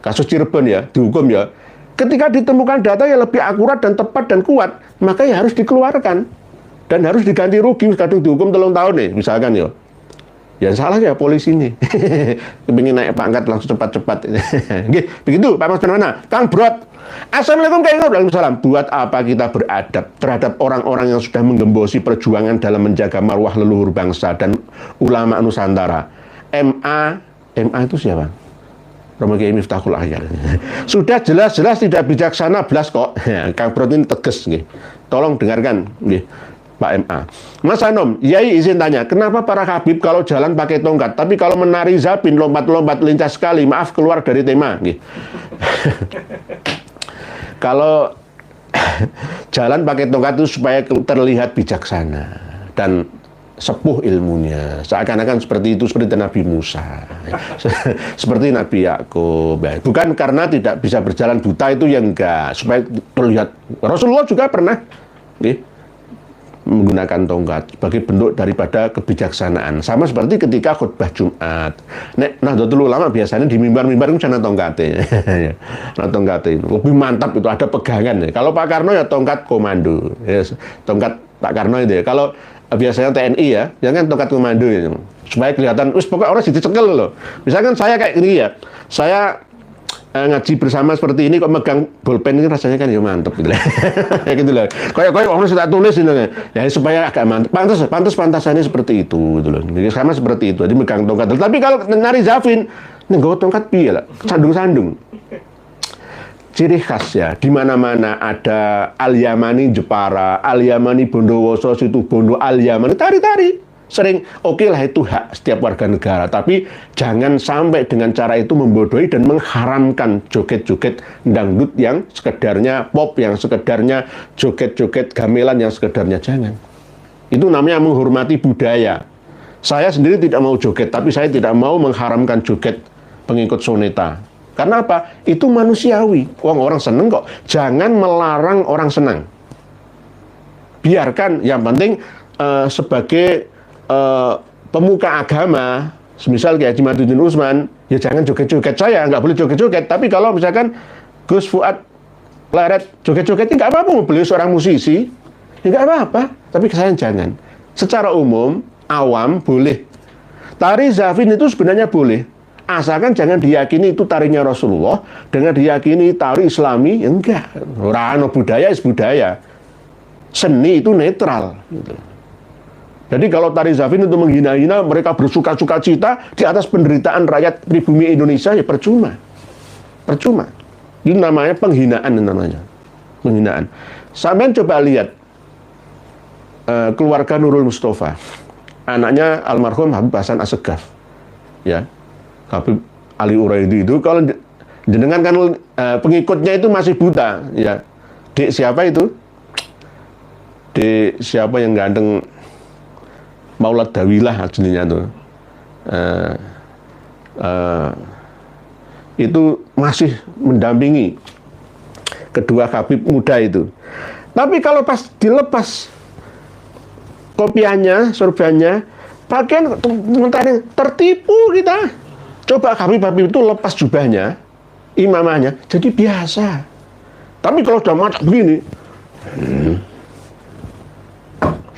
kasus Cirebon ya, dihukum ya. Ketika ditemukan data yang lebih akurat dan tepat dan kuat, maka ya harus dikeluarkan dan harus diganti rugi. Kadung dihukum 3 tahun nih, misalkan ya. Ya salah ya polisi ini. Kepingin naik pangkat langsung cepat-cepat. Begitu Pak Mas Pramana. Kang Brot. Assalamualaikum Waalaikumsalam. Buat apa kita beradab terhadap orang-orang yang sudah menggembosi perjuangan dalam menjaga marwah leluhur bangsa dan ulama Nusantara? MA itu siapa? Romo Kiai Miftahul Ahyar. Sudah jelas-jelas tidak bijaksana belas kok. Kang Brot ini tegas. Tolong dengarkan. Pak MA. Mas Anom, Yai izin tanya, kenapa para Habib kalau jalan pakai tongkat, tapi kalau menari zapin lompat-lompat lincah sekali, maaf keluar dari tema. Kalau jalan pakai tongkat itu supaya terlihat bijaksana dan sepuh ilmunya, seakan-akan seperti itu, seperti Nabi Musa, seperti Nabi Yakub. Bukan karena tidak bisa berjalan buta itu yang enggak, supaya terlihat. Rasulullah juga pernah menggunakan tongkat sebagai bentuk daripada kebijaksanaan. Sama seperti ketika khutbah Jumat. Nahdlatul Ulama biasanya di mimbar-mimbar itu sana tongkatnya. Tongkatnya lebih mantap itu, ada pegangan. Kalau Pak Karno ya tongkat komando. Tongkat Pak Karno itu ya. Kalau biasanya TNI ya, jangan tongkat komando ya. Supaya kelihatan, pokoknya orang dicekel loh. Misalkan saya kayak gini ya. Saya ngaji bersama seperti ini kok megang bolpen ini rasanya kan ya mantep gitu lah. Gitu lah. Kayak orang sudah tulis gitu ya supaya agak mantep. Pantas-pantasannya seperti itu gitu loh. Jadi sama seperti itu. Jadi megang tongkat. Tapi kalau nari zafin, nggawa tongkat piye lah, sandung-sandung. Ciri khas ya, di mana-mana ada Al-Yamani Jepara, Al-Yamani Bondowoso, situ Bondo Al-Yamani, tari-tari. Sering, oke lah itu hak setiap warga negara, tapi jangan sampai dengan cara itu membodohi dan mengharamkan joget-joget dangdut yang sekedarnya pop, yang sekedarnya joget-joget gamelan, yang sekedarnya jangan. Itu namanya menghormati budaya. Saya sendiri tidak mau joget, tapi saya tidak mau mengharamkan joget pengikut soneta. Karena apa? Itu manusiawi. Orang seneng kok. Jangan melarang orang senang. Biarkan, yang penting sebagai pemuka agama, Semisal kayak Haji Madudin Usman, ya jangan joget-joget, saya nggak boleh joget-joget. Tapi kalau misalkan Gus Fuad Pleret joget-joget, nggak apa-apa, beliau seorang musisi, ya nggak apa-apa. Tapi saya jangan. Secara umum, awam boleh. Tari Zafin itu sebenarnya boleh, asalkan jangan diyakini itu tarinya Rasulullah, dengan diyakini tari Islami, ya enggak. Orang budaya is budaya. Seni itu netral. Gitu. Jadi kalau tari Zafin itu menghina-hina, mereka bersuka-suka cita di atas penderitaan rakyat pribumi Indonesia, ya percuma. Percuma. Itu namanya penghinaan namanya. Penghinaan. Sampean coba lihat keluarga Nurul Mustafa. Anaknya almarhum Habib Hasan Assegaf. Ya. Habib Ali Uraidi itu kalau jenengan kan pengikutnya itu masih buta, ya. Dek siapa itu? Dek siapa yang ganteng? Maulad Dawilah aslinya tuh. Itu masih mendampingi kedua Habib muda itu. Tapi kalau pas dilepas kopiannya, sorbannya, pakaian tertipu kita. Coba Habib itu lepas jubahnya, imamahnya, jadi biasa. Tapi kalau sudah mata begini,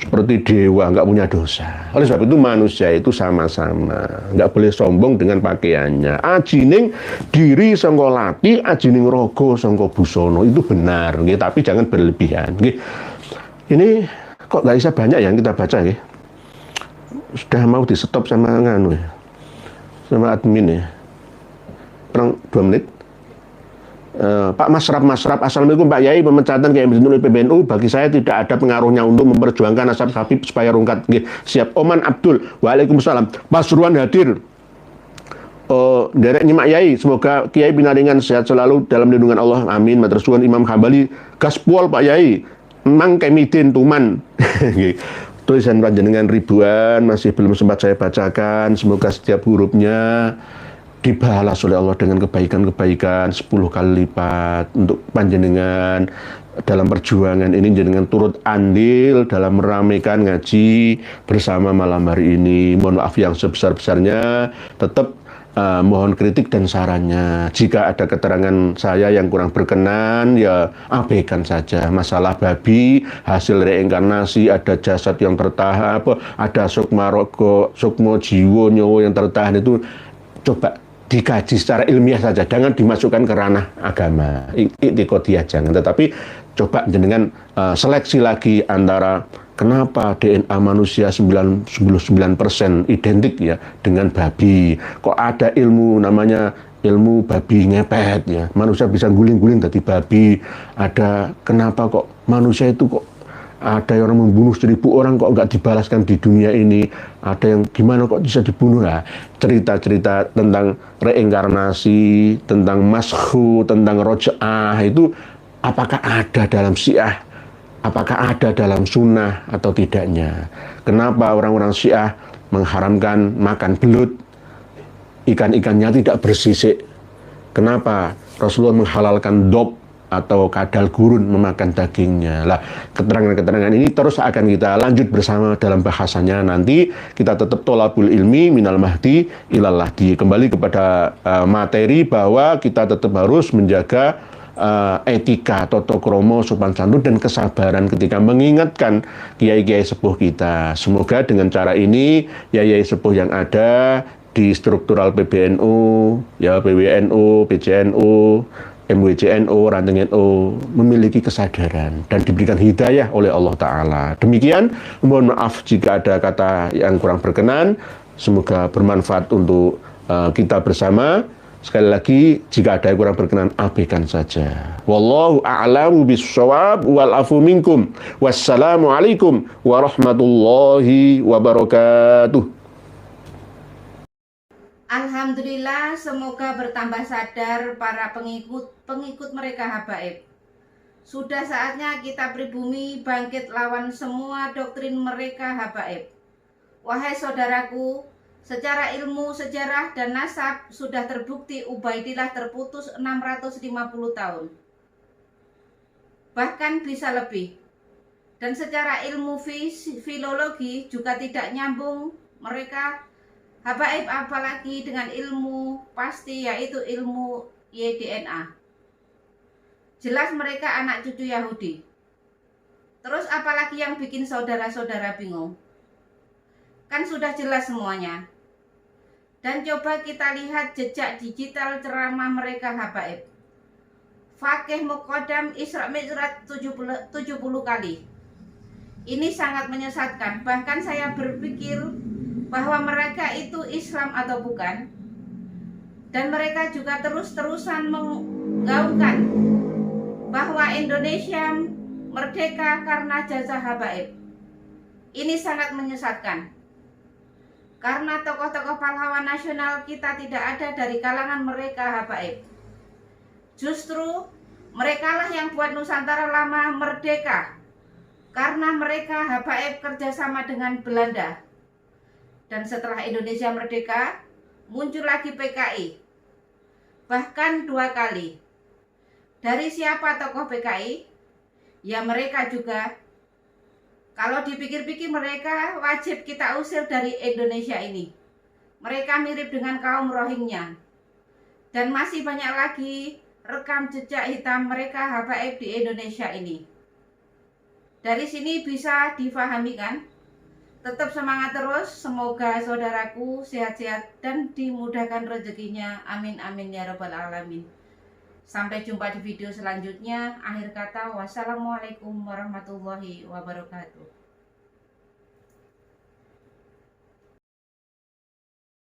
seperti dewa, nggak punya dosa. Oleh sebab itu manusia itu sama-sama, nggak boleh sombong dengan pakaiannya. Ajining diri sangko lati, ajining rogo sangko busono, itu benar, gitu. Tapi jangan berlebihan. Gitu. Ini kok nggak bisa banyak yang kita baca, gitu. Sudah mau di stop sama nganu ya, sama admin ya. Kurang 2 menit. Pak Masrap, Assalamualaikum Pak Yai, pemecatan Kiai Nurul PBNU bagi saya tidak ada pengaruhnya untuk memperjuangkan nasab Habib supaya rungkat. Siap. Oman Abdul, Waalaikumsalam. Pasuruan hadir. Derek nyimak Yai, semoga Kiai Pinaringan sehat selalu dalam lindungan Allah, amin. Matur suwun. Imam Hambali, gaspol Pak Yai, Mang Kemidin Tuman. Tulisan panjenengan ribuan masih belum sempat saya bacakan. Semoga setiap hurufnya dibalas oleh Allah dengan kebaikan-kebaikan 10 kali lipat untuk panjenengan dalam perjuangan ini. Jenengan turut andil dalam meramaikan ngaji bersama malam hari ini. Mohon maaf yang sebesar-besarnya, tetap mohon kritik dan sarannya. Jika ada keterangan saya yang kurang berkenan, ya abaikan saja. Masalah babi, hasil reinkarnasi, ada jasad yang tertahan, ada sukma rogo, sukmo jiwo, nyowo yang tertahan, itu coba dikaji secara ilmiah saja, jangan dimasukkan ke ranah agama, iktikadiyah jangan, tetapi coba jenengan seleksi lagi antara kenapa DNA manusia 99% identik ya dengan babi, kok ada ilmu namanya ilmu babi ngepet ya, manusia bisa guling-guling dari babi, ada kenapa kok manusia itu kok ada yang membunuh 1000 orang kok nggak dibalaskan di dunia ini, ada yang gimana kok bisa dibunuh. Nah, cerita-cerita tentang reinkarnasi, tentang mashu, tentang roja'ah itu apakah ada dalam Syiah, apakah ada dalam sunnah atau tidaknya. Kenapa orang-orang Syiah mengharamkan makan belut, ikan-ikannya tidak bersisik? Kenapa Rasulullah menghalalkan dob atau kadal gurun memakan dagingnya? Lah, keterangan-keterangan ini terus akan kita lanjut bersama dalam bahasannya. Nanti kita tetap tolabul ilmi minal mahdi ilal lahdi. Kembali kepada materi bahwa kita tetap harus menjaga etika, toto kromo, sopan santun, dan kesabaran ketika mengingatkan kiai-kiai sepuh kita. Semoga dengan cara ini kiai sepuh yang ada di struktural PBNU, ya PWNU, PCNU, MWCNU, Ranting NU memiliki kesadaran dan diberikan hidayah oleh Allah Ta'ala. Demikian, mohon maaf jika ada kata yang kurang berkenan. Semoga bermanfaat untuk kita bersama. Sekali lagi, jika ada yang kurang berkenan, abaikan saja. Wallahu a'lamu bissawab wal afu minkum. Wassalamualaikum warahmatullahi wabarakatuh. Alhamdulillah, semoga bertambah sadar para pengikut mereka habaib. Sudah saatnya kita pribumi bangkit lawan semua doktrin mereka habaib. Wahai saudaraku, secara ilmu, sejarah, dan nasab sudah terbukti Ubaidillah terputus 650 tahun. Bahkan bisa lebih. Dan secara ilmu filologi juga tidak nyambung mereka Habaib, apalagi dengan ilmu pasti yaitu ilmu YDNA. Jelas mereka anak cucu Yahudi. Terus apalagi yang bikin saudara-saudara bingung? Kan sudah jelas semuanya. Dan coba kita lihat jejak digital ceramah mereka, habaib. Fakih Muqaddam Isra Mi'raj 70 kali. Ini sangat menyesatkan. Bahkan saya berpikir bahwa mereka itu Islam atau bukan. Dan mereka juga terus-terusan menggaungkan bahwa Indonesia merdeka karena jasa habaib. Ini sangat menyesatkan. Karena tokoh-tokoh pahlawan nasional kita tidak ada dari kalangan mereka, habaib. Justru merekalah yang buat Nusantara lama merdeka. Karena mereka, habaib, kerjasama dengan Belanda. Dan setelah Indonesia merdeka, muncul lagi PKI. Bahkan 2 kali. Dari siapa tokoh PKI? Ya mereka juga. Kalau dipikir-pikir mereka wajib kita usir dari Indonesia ini. Mereka mirip dengan kaum Rohingya. Dan masih banyak lagi rekam jejak hitam mereka, habaib, di Indonesia ini. Dari sini bisa difahami kan? Tetap semangat terus, semoga saudaraku sehat-sehat dan dimudahkan rezekinya. Amin amin ya rabbal alamin. Sampai jumpa di video selanjutnya. Akhir kata, wassalamualaikum warahmatullahi wabarakatuh.